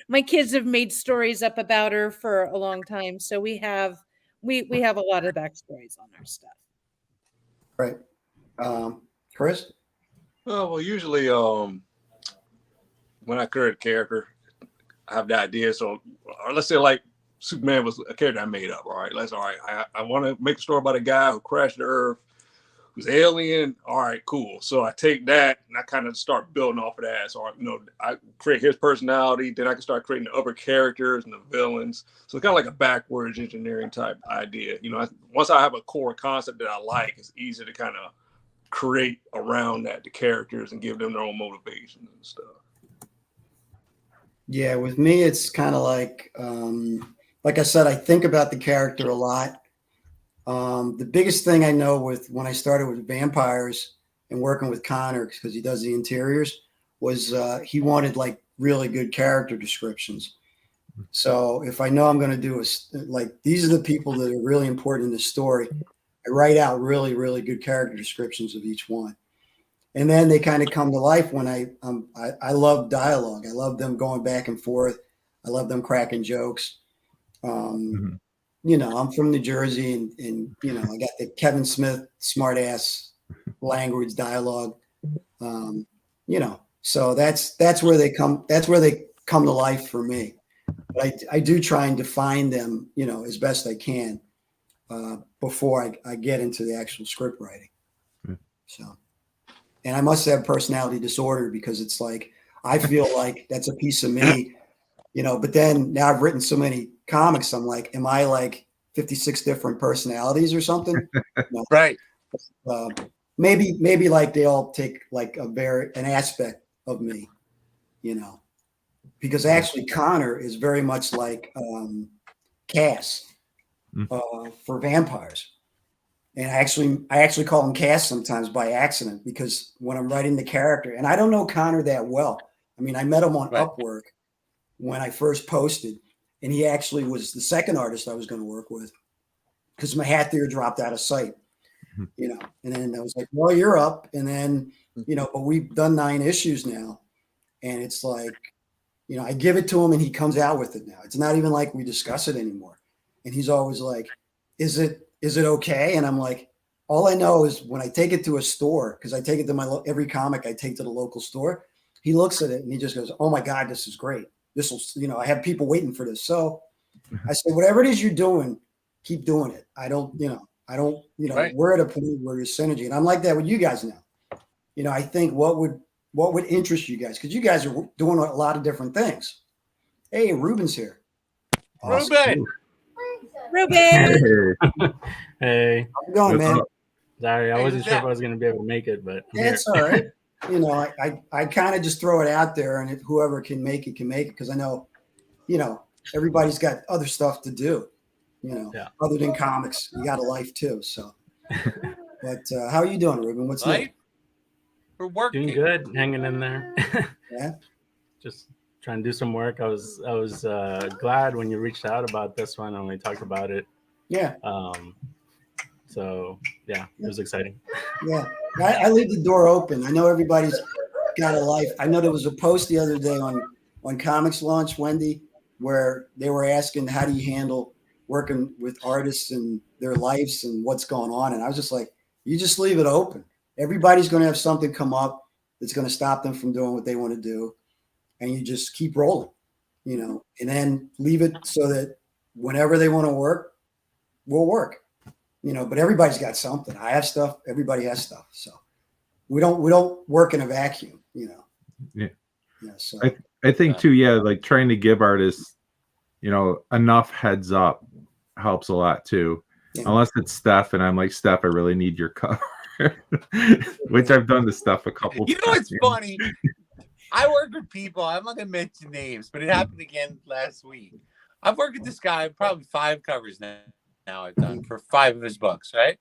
My kids have made stories up about her for a long time. So we have a lot of backstories on our stuff. Right. Chris? Well, usually when I create a character, I have the idea. So, or let's say like Superman was a character I made up. All right, I want to make a story about a guy who crashed the Earth, who's alien. All right, cool. So I take that and I kind of start building off of that. So I create his personality. Then I can start creating the other characters and the villains. So it's kind of like a backwards engineering type idea. Once I have a core concept that I like, it's easy to kind of create around that the characters and give them their own motivations and stuff. Yeah, with me, it's kind of like I said, I think about the character a lot. The biggest thing I know when I started with vampires and working with Connor, because he does the interiors, was he wanted like really good character descriptions. So if I know I'm going to do these are the people that are really important in the story, I write out really, really good character descriptions of each one. And then they kind of come to life when I love dialogue. I love them going back and forth. I love them cracking jokes. I'm from New Jersey and I got the Kevin Smith smart ass language dialogue. So that's where they come to life for me. But I do try and define them, as best I can before I get into the actual script writing. So, and I must have personality disorder because it's like, I feel like that's a piece of me, but then now I've written so many comics. I'm like, am I like 56 different personalities or something? No. Right. Maybe like they all take like an aspect of me, because actually Connor is very much like Cass for vampires. And I actually call him Cass sometimes by accident because when I'm writing the character, and I don't know Connor that well. I mean, I met him on Upwork when I first posted, and he actually was the second artist I was going to work with because my hat there dropped out of sight, and then I was like, well, you're up. And then, but we've done 9 issues now, and it's like, I give it to him and he comes out with it now. It's not even like we discuss it anymore. And he's always like, is it okay? And I'm like, all I know is when I take it to a store, because I take it to every comic I take to the local store, he looks at it and he just goes, oh my God, this is great. This will, I have people waiting for this. So I said, whatever it is you're doing, keep doing it. We're at a point where there's synergy. And I'm like that with you guys now. I think what would interest you guys? Because you guys are doing a lot of different things. Hey, Ruben's here. Awesome. Ruben. Hey. How's it going, man? Sorry, I wasn't sure if I was going to be able to make it, but yeah, it's all right. I kind of just throw it out there, and whoever can make it because I know, everybody's got other stuff to do, other than comics. You got a life too. So, but how are you doing, Ruben? What's new? We're working. Doing good, hanging in there. Yeah. Just trying to do some work. I was glad when you reached out about this one and we talked about it. Yeah. So yeah, it was exciting. Yeah. I leave the door open. I know everybody's got a life. I know there was a post the other day on Comics Launch, Wendy, where they were asking, how do you handle working with artists and their lives and what's going on? And I was just like, you just leave it open. Everybody's going to have something come up that's going to stop them from doing what they want to do. And you just keep rolling, and then leave it so that whenever they want to work, we'll work, but everybody's got something. I have stuff. Everybody has stuff. So we don't work in a vacuum, Yeah. So I think too, like trying to give artists, enough heads up helps a lot too. Yeah. Unless it's Steph and I'm like, Steph, I really need your cover, which I've done to Steph a couple times. It's funny. I work with people. I'm not going to mention names, but it happened again last week. I've worked with this guy probably 5 covers now I've done for 5 of his books, right?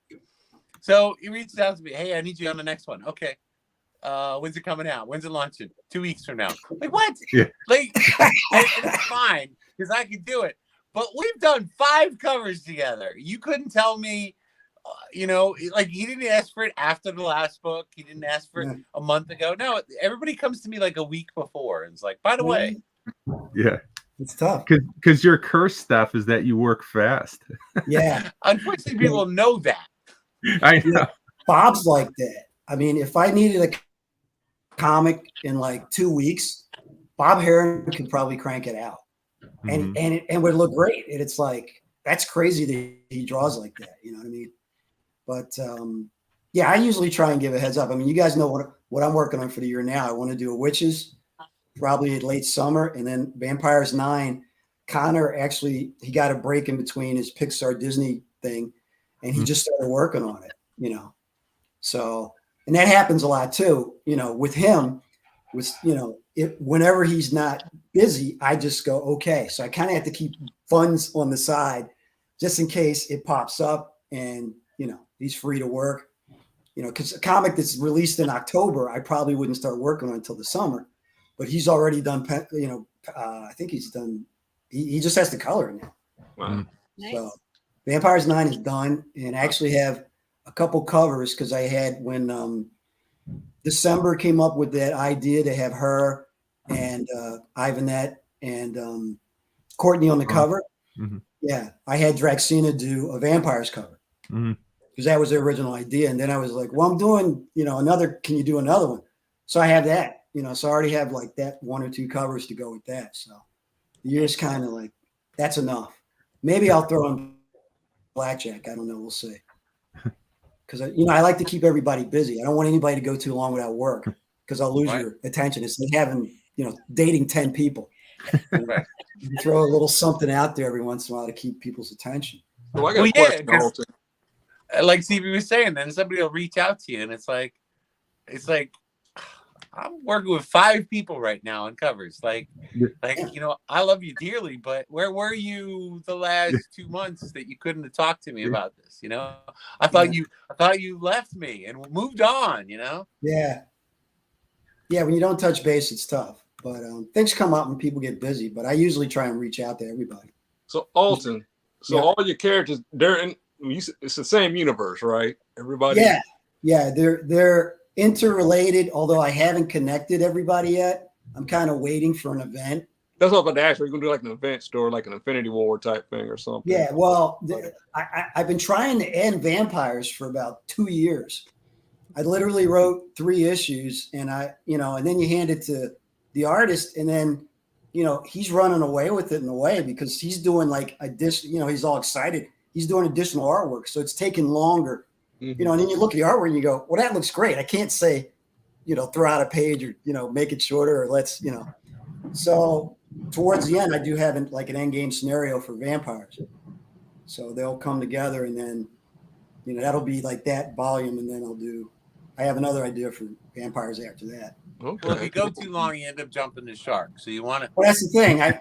So he reaches out to me, hey, I need you on the next one. Okay. When's it coming out? When's it launching? 2 weeks from now. Like, what? Yeah. Like, it's fine because I can do it. But we've done 5 covers together. You couldn't tell me, like he didn't ask for it after the last book. He didn't ask for it a month ago. No, everybody comes to me like a week before. And it's like, by the way. Yeah. It's tough. Because your curse stuff is that you work fast. Yeah. Unfortunately, people know that. I know. Bob's like that. I mean, if I needed a comic in like 2 weeks, Bob Heron could probably crank it out, and it would look great. And it's like, that's crazy that he draws like that. You know what I mean? But yeah, I usually try and give a heads up. I mean, you guys know what I'm working on for the year now. I want to do a Witches, probably late summer, and then Vampires 9. Connor actually, he got a break in between his Pixar Disney thing, and he just started working on it, you know. So, and that happens a lot too, you know, with him, with, you know, whenever he's not busy, I just go, okay. So I kind of have to keep funds on the side just in case it pops up and, you know, he's free to work, you know, because a comic that's released in October, I probably wouldn't start working on until the summer, but he's already done, you know, I think he's done, he just has to color it now. Wow. Nice. So Vampires 9 is done, and I actually have a couple covers because I had, when December came up with that idea to have her and Ivanette and Courtney on the cover. Yeah, I had Draxina do a Vampires cover because that was the original idea. And then I was like, well, I'm doing, you know, can you do another one? So I have that, you know, so I already have like that 1 or 2 covers to go with that. So the year's kind of like, that's enough. Maybe I'll throw in Blackjack. I don't know. We'll see. Because, you know, I like to keep everybody busy. I don't want anybody to go too long without work because I'll lose your attention. It's like having, you know, dating 10 people. You throw a little something out there every once in a while to keep people's attention. Well, I got a question. Like CB was saying, then somebody will reach out to you, and it's like I'm working with 5 people right now on covers. Like, you know, I love you dearly, but where were you the last 2 months that you couldn't have talked to me about this? You know, I thought you left me and moved on, you know? Yeah. Yeah. When you don't touch base, it's tough, but things come up and people get busy, but I usually try and reach out to everybody. So Alton, all your characters, it's the same universe, right? Everybody. Yeah. Yeah. They're interrelated, although I haven't connected everybody yet. I'm kind of waiting for an event. That's what I'm about to ask. Are you going to do like an event store, like an Infinity War type thing or something? Yeah, well, I've been trying to end vampires for about 2 years. I literally wrote 3 issues, and and then you hand it to the artist, and then, you know, he's running away with it in a way because he's doing like he's all excited. He's doing additional artwork, so it's taking longer. You know, and then you look at the artwork and you go, well, that looks great. I can't say, you know, throw out a page or, you know, make it shorter or let's, you know. So towards the end, I do have like an end game scenario for vampires. So they'll come together and then, you know, that'll be like that volume. And then I have another idea for vampires after that. Okay. Well, if you go too long, you end up jumping the shark. So you want to. Well, that's the thing. I'd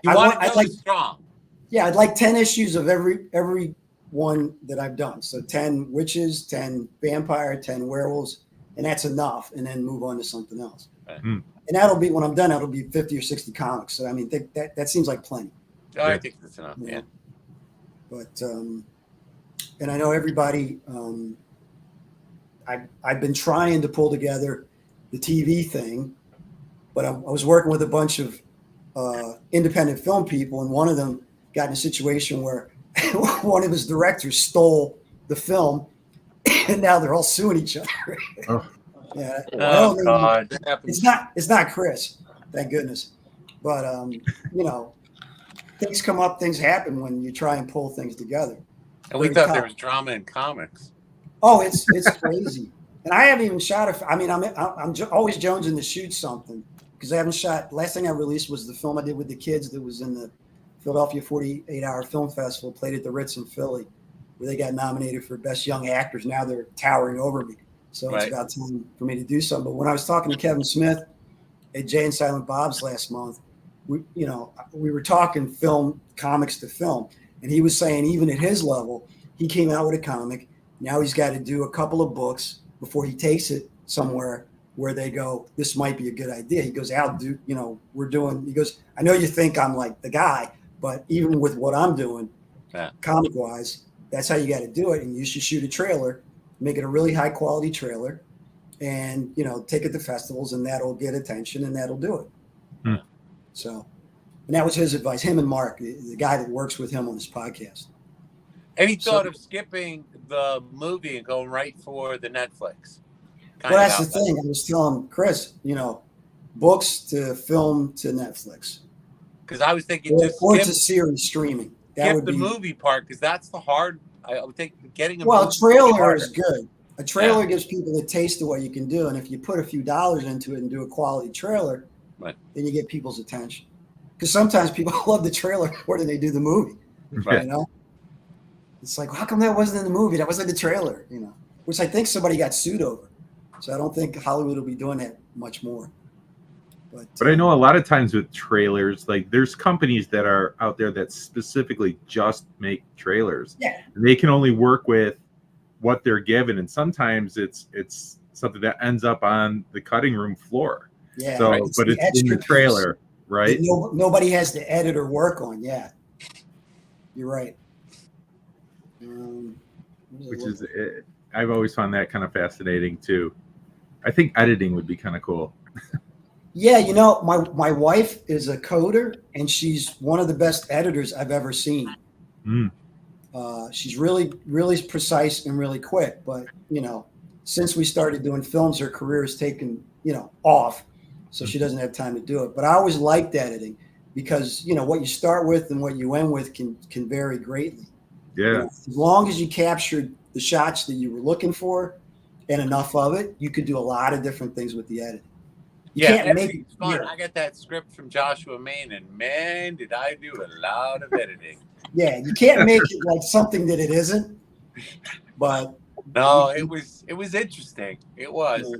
like strong. Yeah, I'd like 10 issues of every one that I've done. So 10 witches, 10 vampire, 10 werewolves, and that's enough. And then move on to something else. Right. And that'll be, when I'm done, that'll be 50 or 60 comics. So I mean, that seems like plenty. Oh, I think that's enough. Yeah. But and I know everybody. I've been trying to pull together the TV thing, but I was working with a bunch of independent film people, and one of them got in a situation where one of his directors stole the film, and now they're all suing each other. Oh. Yeah. Oh, God. It's not Chris, thank goodness. But you know, things come up, things happen when you try and pull things together. And we thought there was drama in comics. Oh, it's crazy. And I haven't even shot I'm always jonesing to shoot something because I haven't shot. Last thing I released was the film I did with the kids that was in the Philadelphia 48-hour film festival, played at the Ritz in Philly, where they got nominated for best young actors. Now they're towering over me. So It's about time for me to do something. But when I was talking to Kevin Smith at Jay and Silent Bob's last month, we were talking film, comics to film. And he was saying even at his level, he came out with a comic. Now he's got to do a couple of books before he takes it somewhere where they go, this might be a good idea. He goes, Al, he goes, I know you think I'm like the guy, but even with what I'm doing, comic wise, that's how you got to do it. And you should shoot a trailer, make it a really high quality trailer, and, you know, take it to festivals, and that'll get attention and that'll do it. So, and that was his advice, him and Mark, the guy that works with him on his podcast. Any thought of skipping the movie and going right for the Netflix? Well, that's the thing. I was telling Chris, you know, books to film to Netflix. Because I was thinking or to series streaming. That would the be movie part, because that's the hard. I would think getting a trailer is good. A trailer gives people a taste of what you can do, and if you put a few dollars into it and do a quality trailer, then you get people's attention. Because sometimes people love the trailer more than they do the movie. Right. You know, it's like, how come that wasn't in the movie? That was in the trailer. You know, which I think somebody got sued over. So I don't think Hollywood will be doing that much more. But I know a lot of times with trailers, like there's companies that are out there that specifically just make trailers. Yeah. And they can only work with what they're given, and sometimes it's something that ends up on the cutting room floor. Yeah. So, right. but it's in the trailer, right? Nobody has to edit or work on. Yeah. You're right. Which is, I've always found that kind of fascinating too. I think editing would be kind of cool. Yeah, you know, my wife is a coder, and she's one of the best editors I've ever seen. She's really, really precise and really quick. But, you know, since we started doing films, her career has taken, you know, off. So she doesn't have time to do it. But I always liked editing because, you know, what you start with and what you end with can vary greatly. Yeah. You know, as long as you captured the shots that you were looking for and enough of it, you could do a lot of different things with the editing. You can't make it fun. I got that script from Joshua Main, and man, did I do a lot of editing. Yeah, you can't make it like something that it isn't. But no, it was interesting. It was.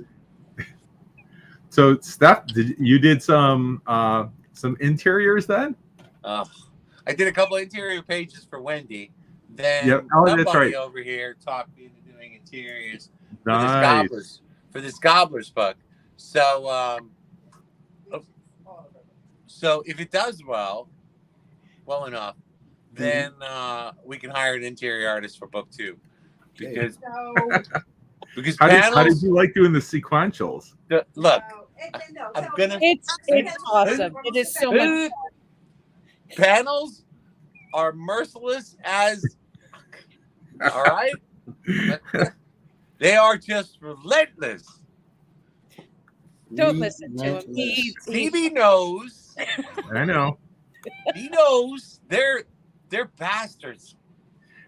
So, Steph, you did some interiors then? I did a couple of interior pages for Wendy. Then that's right. over here talked me into doing interiors Nice. for this Gobbler's book. So, so if it does well enough, then we can hire an interior artist for book 2. Because how did you like doing the sequentials? Look, I'm gonna. It's awesome. It is so much fun. Panels are merciless as. All right, they are just relentless. Don't listen to him. Phoebe knows. I know. He knows they're bastards.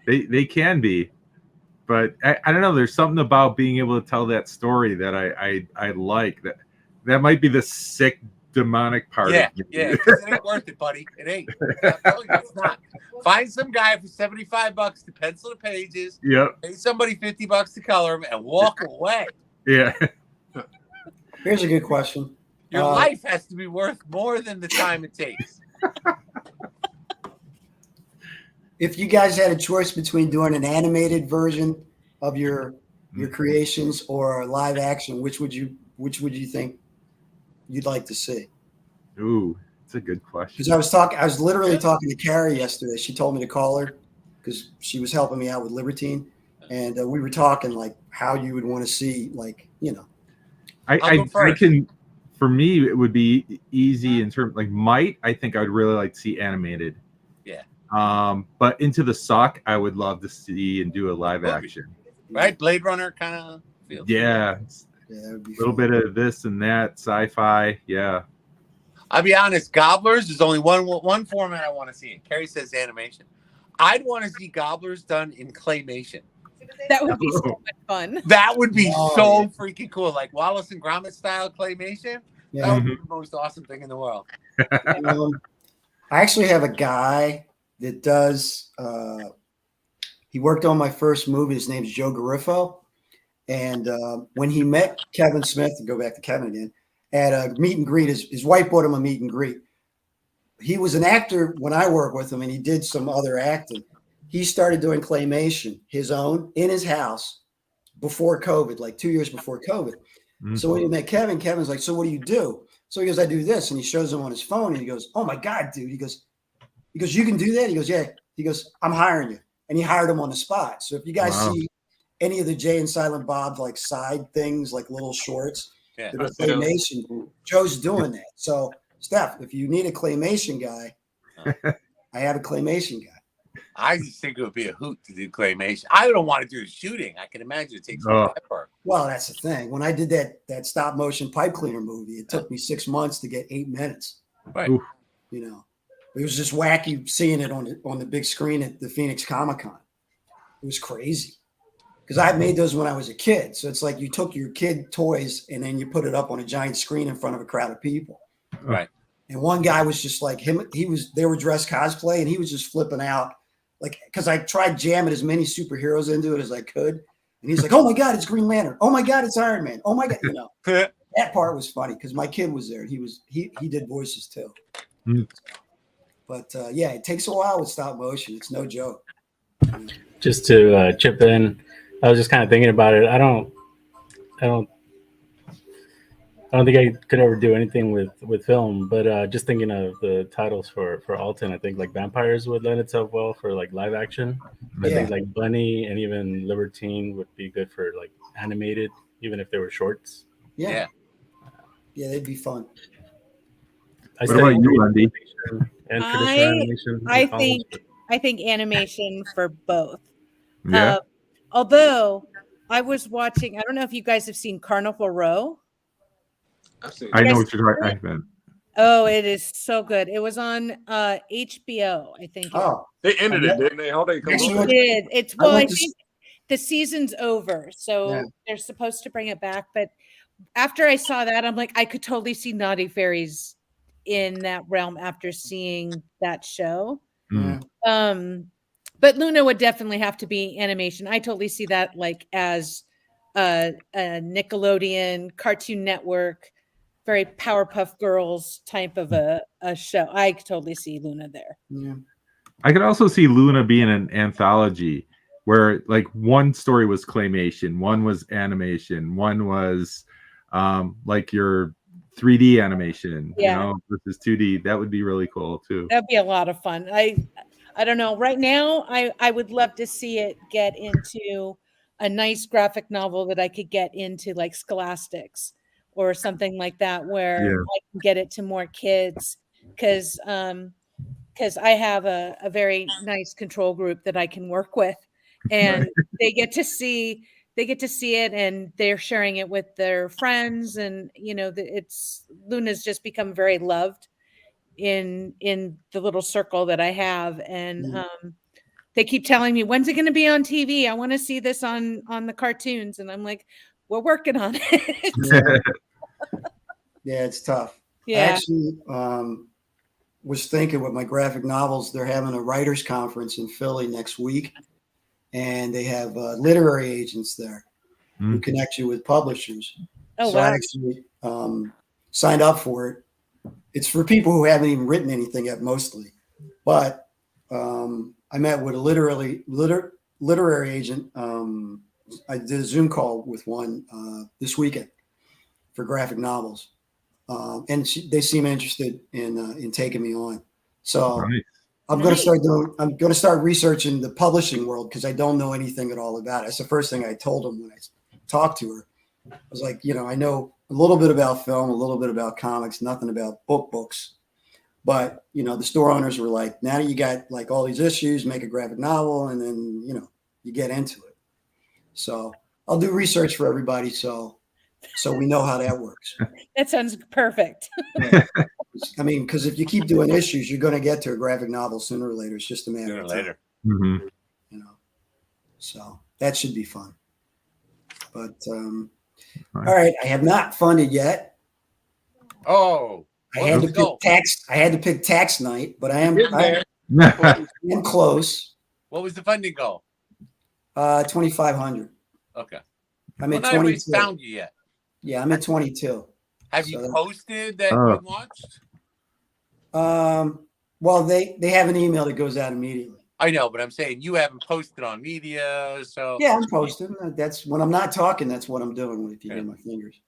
They can be, but I don't know. There's something about being able to tell that story that I like. That might be the sick demonic part. Yeah, it ain't worth it, buddy. It ain't. I'm telling you, it's not. Find some guy for $75 to pencil the pages. Yep. Pay somebody $50 to color them and walk away. Yeah. Here's a good question. Your life has to be worth more than the time it takes. If you guys had a choice between doing an animated version of your creations or a live action, which would you think you'd like to see? Ooh, it's a good question. Because I was literally talking to Carrie yesterday. She told me to call her because she was helping me out with Libertine, and we were talking like how you would want to see, like, you know. I can, for me, it would be easy in terms like Might. I think I would really like to see animated. Yeah. But Into the Suck, I would love to see and do a live action. Right, Blade Runner kind of feels. Yeah, that would be a little bit of this and that, sci-fi. Yeah. I'll be honest, Gobblers, there's only one format I want to see in. Carrie says animation. I'd want to see Gobblers done in claymation. That would be so much fun. That would be so freaking cool. Like Wallace and Gromit style claymation. Yeah. That would be the most awesome thing in the world. I actually have a guy that does, he worked on my first movie. His name's Joe Garifo. And when he met Kevin Smith, to go back to Kevin again, at a meet and greet, his wife bought him a meet and greet. He was an actor when I worked with him, and he did some other acting. He started doing claymation, his own, in his house before COVID, like 2 years before COVID. Mm-hmm. So when he met Kevin, Kevin's like, so what do you do? So he goes, I do this. And he shows him on his phone, and he goes, oh my God, dude. He goes, you can do that? He goes, yeah. He goes, I'm hiring you. And he hired him on the spot. So if you guys see any of the Jay and Silent Bob like side things, like little shorts, that are claymation, Joe's doing that. So Steph, if you need a claymation guy, I have a claymation guy. I just think it would be a hoot to do claymation. I don't want to do the shooting. I can imagine it takes forever. Well, that's the thing. When I did that stop motion pipe cleaner movie, it took me 6 months to get 8 minutes. Right. Oof. You know, it was just wacky seeing it on the big screen at the Phoenix Comic-Con. It was crazy because I made those when I was a kid. So it's like you took your kid toys and then you put it up on a giant screen in front of a crowd of people. Right. And one guy was just like him. They were dressed cosplay and he was just flipping out. Like, because I tried jamming as many superheroes into it as I could. And he's like, oh my God, it's Green Lantern. Oh my God, it's Iron Man. Oh my God. You know, that part was funny because my kid was there. He did voices too. Mm. But yeah, it takes a while with stop motion. It's no joke. Just to chip in, I was just kind of thinking about it. I don't think I could ever do anything with film, but just thinking of the titles for Alton, I think like Vampires would lend itself well for like live action. I think like Bunny and even Libertine would be good for like animated, even if they were shorts. Yeah, they'd be fun. What about you, Andy? And traditional animation. I think animation for both. Yeah. Although I was watching, I don't know if you guys have seen Carnival Row. I know what you're talking about. Oh, it is so good. It was on HBO, I think. Oh, they ended it, didn't they? How they come They on? did. It's I think the season's over, so they're supposed to bring it back. But after I saw that, I'm like, I could totally see Naughty Fairies in that realm after seeing that show. Mm. But Luna would definitely have to be animation. I totally see that like as a Nickelodeon, Cartoon Network, very Powerpuff Girls type of a show. I totally see Luna there. Yeah. I could also see Luna being an anthology where like one story was claymation, one was animation, one was like your 3D animation, you know, versus 2D. That would be really cool too. That'd be a lot of fun. I don't know. Right now, I would love to see it get into a nice graphic novel that I could get into like Scholastics or something like that, where I can get it to more kids. Because I have a very nice control group that I can work with, and they get to see it, and they're sharing it with their friends, and you know, Luna's just become very loved in the little circle that I have, and they keep telling me, when's it going to be on TV? I want to see this on the cartoons, and I'm like, we're working on it. Yeah, it's tough. Yeah. I actually was thinking with my graphic novels, they're having a writers conference in Philly next week, and they have literary agents there who connect you with publishers. Oh, so wow. I actually signed up for it. It's for people who haven't even written anything yet, mostly. But I met with a literary agent. I did a Zoom call with one this weekend for graphic novels. And they seem interested in taking me on. So I'm going to start researching the publishing world because I don't know anything at all about it. That's the first thing I told them when I talked to her. I was like, you know, I know a little bit about film, a little bit about comics, nothing about books. But, you know, the store owners were like, now you got like all these issues, make a graphic novel, and then, you know, you get into it. So I'll do research for everybody. So we know how that works. That sounds perfect. I mean, because if you keep doing issues, you're going to get to a graphic novel sooner or later. It's just a matter of time. Mm-hmm. You know, so that should be fun. But all right, I have not funded yet. Oh, I had to pick tax. I had to pick tax night, but I am close. What was the funding goal? 2,500. Okay. I'm at 22. Nobody's found you yet. Yeah, I'm at 22. Have you posted that you launched? Well, they have an email that goes out immediately. I know, but I'm saying you haven't posted on media, so yeah, I'm posting. That's when I'm not talking. That's what I'm doing if you hear my fingers.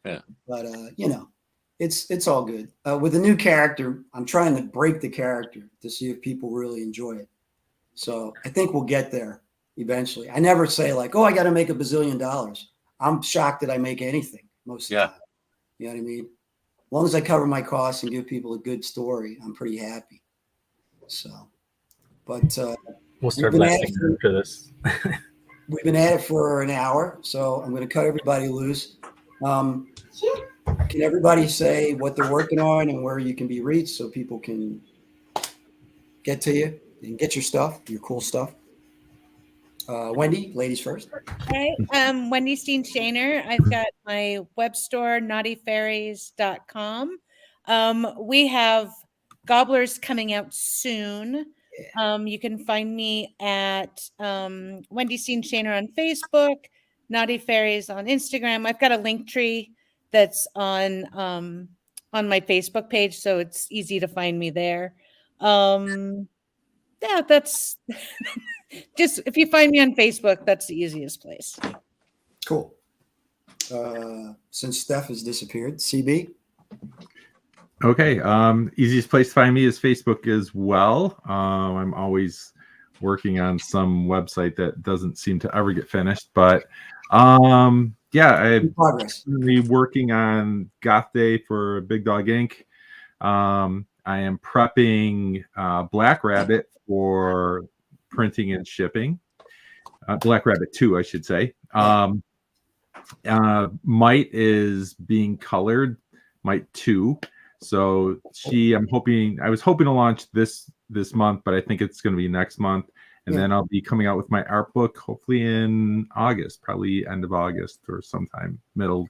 Yeah, but you know, it's all good. With a new character, I'm trying to break the character to see if people really enjoy it. So I think we'll get there eventually. I never say like, oh, I got to make $1 bazillion. I'm shocked that I make anything most of the time. You know what I mean? As long as I cover my costs and give people a good story, I'm pretty happy. So, but We'll start blasting after this. We've been at it for an hour, so I'm going to cut everybody loose. Can everybody say what they're working on and where you can be reached so people can get to you and get your stuff, your cool stuff? Wendy, ladies first. Okay. Wendy Steen Shaner. I've got my web store, naughtyfairies.com. We have Gobblers coming out soon. You can find me at Wendy Steen Shaner on Facebook, Naughty Fairies on Instagram. I've got a link tree that's on my Facebook page, so it's easy to find me there. Yeah, that's just, if you find me on Facebook, that's the easiest place. Cool. Since Steph has disappeared, CB. Okay. Easiest place to find me is Facebook as well. I'm always working on some website that doesn't seem to ever get finished, but yeah, I'm really working on Goth Day for Big Dog Inc. I am prepping Black Rabbit for printing and shipping. Black Rabbit 2, I should say. Might is being colored, Might 2. So I was hoping to launch this month, but I think it's going to be next month. And then I'll be coming out with my art book, hopefully in August, probably end of August or sometime end of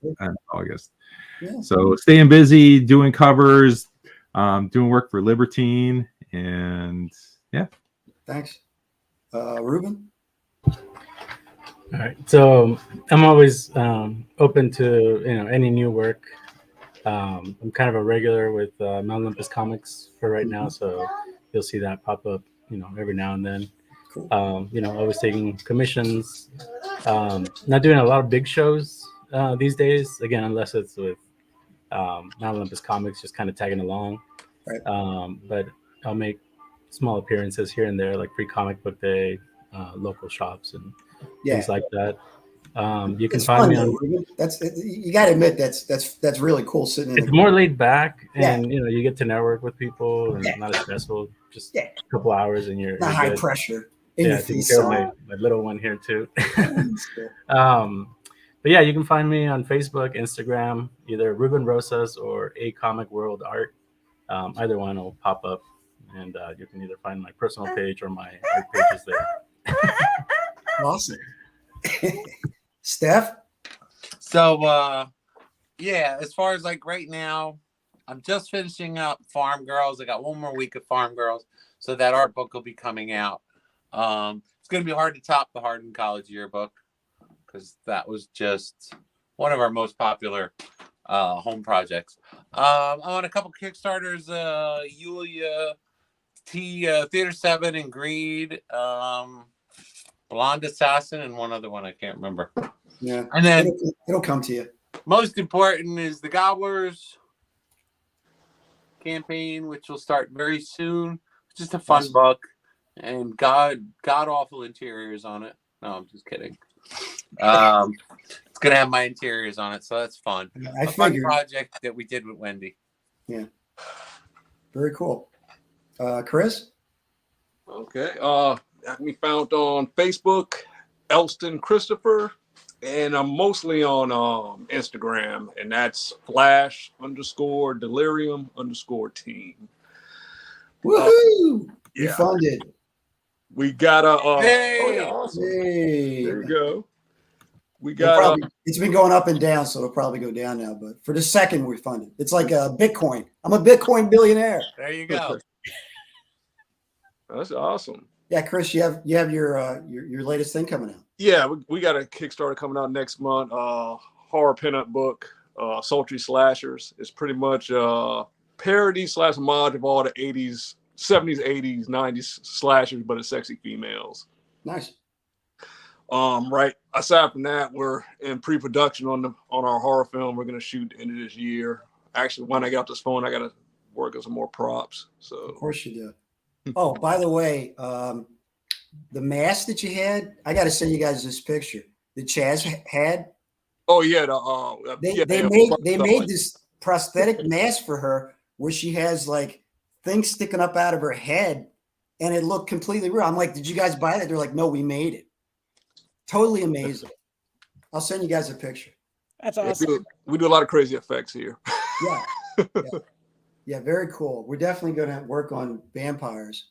August. Yeah. So staying busy, doing covers, doing work for Libertine, and yeah. Thanks. Ruben? All right. So I'm always open to any new work. I'm kind of a regular with Mount Olympus Comics for right now, so you'll see that pop up, every now and then. Cool. Always taking commissions. Not doing a lot of big shows these days. Again, unless it's with Mount Olympus Comics, just kind of tagging along. Right. But I'll make small appearances here and there, like Free Comic Book Day, local shops, and things like that. You can find me on. You got to admit that's really cool. Sitting. It's more laid back, and you get to network with people, and not as stressful. Just a couple hours, and you're not high good. Pressure. Taking care of my little one here too. But yeah, you can find me on Facebook, Instagram, either Ruben Rosas or A Comic World Art. Either one will pop up, and you can either find my personal page or my art pages there. Awesome. Steph? So, as far as like right now, I'm just finishing up Farm Girls. I got one more week of Farm Girls, so that art book will be coming out. It's going to be hard to top the Hardin College yearbook because that was just one of our most popular home projects. I'm on a couple Kickstarters, Yulia, Theater 7 and Greed, Blonde Assassin, and one other one I can't remember. Yeah, and then it'll come to you. Most important is the Gobblers campaign, which will start very soon. It's just a fun book, and god awful interiors on it. No, I'm just kidding. It's gonna have my interiors on it, so that's fun. A fun project that we did with Wendy. Yeah, very cool. Chris? Okay. I can be found on Facebook, Elston Christopher, and I'm mostly on Instagram, and that's /delirium_team. Woohoo! You funded. We got a. Hey! Awesome. Hey. There we go. We got. It's been going up and down, so it'll probably go down now. But for the second, we funded. It's like a Bitcoin. I'm a Bitcoin billionaire. There you go. That's awesome. Yeah, Chris, you have your latest thing coming out. Yeah, we got a Kickstarter coming out next month. Horror pinup book, Sultry Slashers. It's pretty much parody / homage of all the 80s, 70s, 80s, 90s slashers, but it's sexy females. Nice. Right. Aside from that, we're in pre-production on our horror film. We're gonna shoot the end of this year. Actually, when I got this phone, I gotta work on some more props. So of course you do. Oh, by the way, the mask that you had, I got to send you guys this picture that Chaz had. Oh yeah, they made this prosthetic mask for her where she has like things sticking up out of her head, and it looked completely real. I'm like, did you guys buy that? They're like, no, we made it. Totally amazing. I'll send you guys a picture. That's awesome. We do a lot of crazy effects here. Yeah. Yeah, very cool. We're definitely going to work on vampires.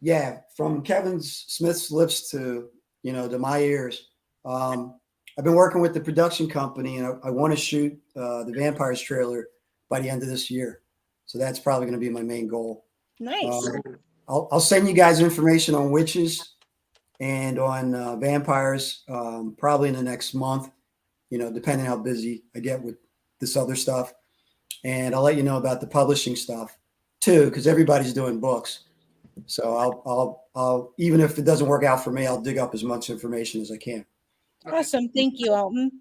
Yeah, from Kevin Smith's lips to to my ears. I've been working with the production company, and I want to shoot the Vampires trailer by the end of this year. So that's probably going to be my main goal. Nice. I'll send you guys information on witches and on vampires probably in the next month. Depending how busy I get with this other stuff. And I'll let you know about the publishing stuff too, because everybody's doing books. So I'll even if it doesn't work out for me, I'll dig up as much information as I can. Awesome. Thank you, Alton.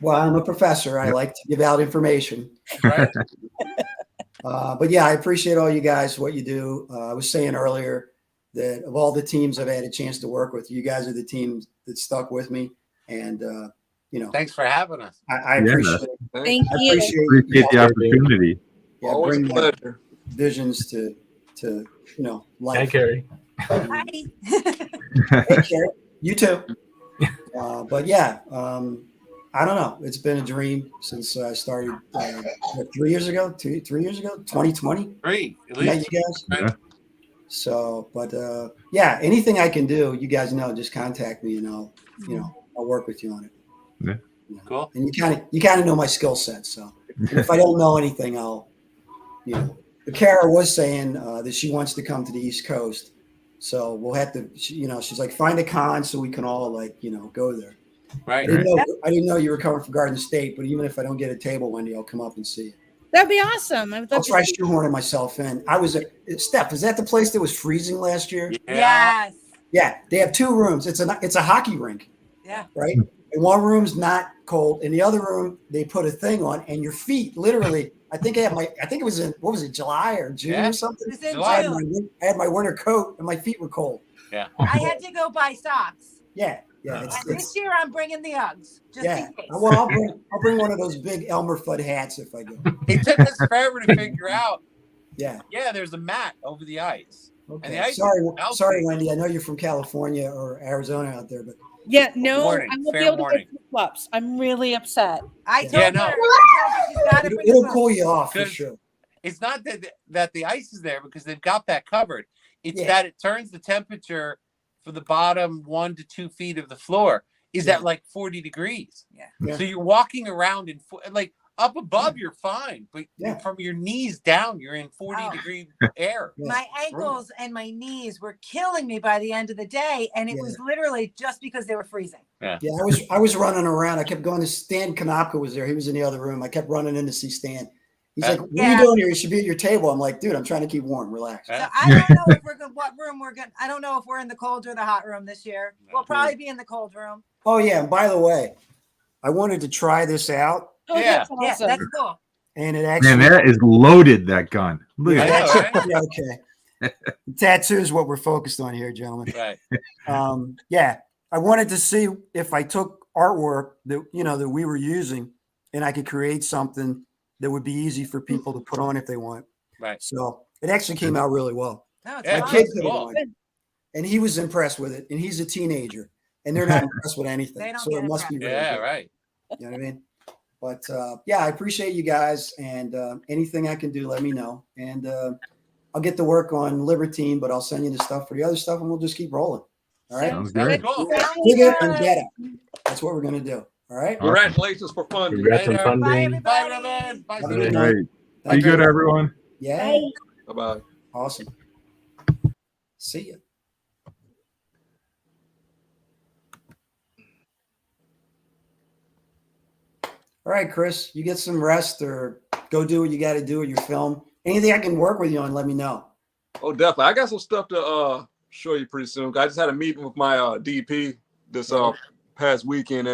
Well, I'm a professor. I like to give out information. Right. But yeah, I appreciate all you guys, what you do. I was saying earlier that of all the teams I've had a chance to work with, you guys are the teams that stuck with me. And, thanks for having us. I appreciate it. Thank you. Appreciate the opportunity. Yeah, Always bring a pleasure. visions to life. Hi, Carrie. Hi. Hey, Carrie, you too. But yeah, I don't know. It's been a dream since I started 3 years ago, 3 years ago, 2020. Great. At Met least. you guys. Yeah. So, but yeah, anything I can do, you guys know, just contact me and I'll work with you on it. Yeah. Cool. And you kind of know my skill set. So if I don't know anything, I'll, But Kara was saying that she wants to come to the East Coast. So we'll have to, she's like, find a con so we can all go there. Right. I didn't know you were coming from Garden State, but even if I don't get a table, Wendy, I'll come up and see you. That'd be awesome. I'll try shoehorning myself in. I was at Steph. Is that the place that was freezing last year? Yes. Yeah, they have 2 rooms. It's a hockey rink. Yeah. Right. And one room's not cold. In the other room, they put a thing on, and your feet literally. I think it was in July or June or something. It was in July. June. I had my winter coat, and my feet were cold. Yeah. I had to go buy socks. Yeah. And this year I'm bringing the Uggs. Just in case. Well, I'll bring one of those big Elmer Fudd hats if I go. It took us forever to figure out. Yeah. Yeah, there's a mat over the ice. Okay. And the ice Sorry, Wendy. I know you're from California or Arizona out there, but Yeah, no, Warning, I won't fair be able to warning. get flip-flops. I'm really upset. I told Yeah, her. no. I told her she's got to bring it'll the cool you off for Because- sure. It's not that the ice is there because they've got that covered. It's Yeah. that it turns the temperature for the bottom 1 to 2 feet of the floor is at like 40 degrees. Yeah. So you're walking around in like up above, you're fine, but Yeah. from your knees down, you're in 40-degree air. Yeah. My ankles and my knees were killing me by the end of the day, and it Yeah. was literally just because they were freezing. Yeah, I was running around. I kept going to Stan Konopka was there. He was in the other room. I kept running in to see Stan. He's like, "What are you doing here? You should be at your table." I'm like, "Dude, I'm trying to keep warm. Relax." So I don't know if what room we're going. I don't know if we're in the cold or the hot room this year. We'll probably be in the cold room. Oh yeah, and by the way, I wanted to try this out, Oh, Yeah. that's Yeah, awesome. that's cool. and it actually. Man, that is loaded, that gun. Look at I that. know, right? Yeah, okay. Tattoo is what we're focused on here, gentlemen. Right. Yeah, I wanted to see if I took artwork that that we were using, and I could create something that would be easy for people to put on if they want. Right. So it actually came out really well. No, it's Yeah, My fine. kid put it cool. on, and he was impressed with it, and he's a teenager, and they're not impressed with They anything. don't So get it must be really Yeah, good. right. You know what I mean? But yeah, I appreciate you guys, and anything I can do, let me know. And I'll get to work on Libertine, but I'll send you the stuff for the other stuff, and we'll just keep rolling. All right? Sounds Very good. cool. Dig it and get it. That's what we're gonna do. All right. Congratulations for funding. Congrats on Later. funding. Bye, Bye, everybody. Reverend. Bye, Have a Susan. good All night. right. Be good, everyone. Yeah. Bye-bye. Awesome. See you. All right, Chris, you get some rest or go do what you got to do with your film. Anything I can work with you on, let me know. Oh, definitely. I got some stuff to show you pretty soon. I just had a meeting with my DP this past weekend,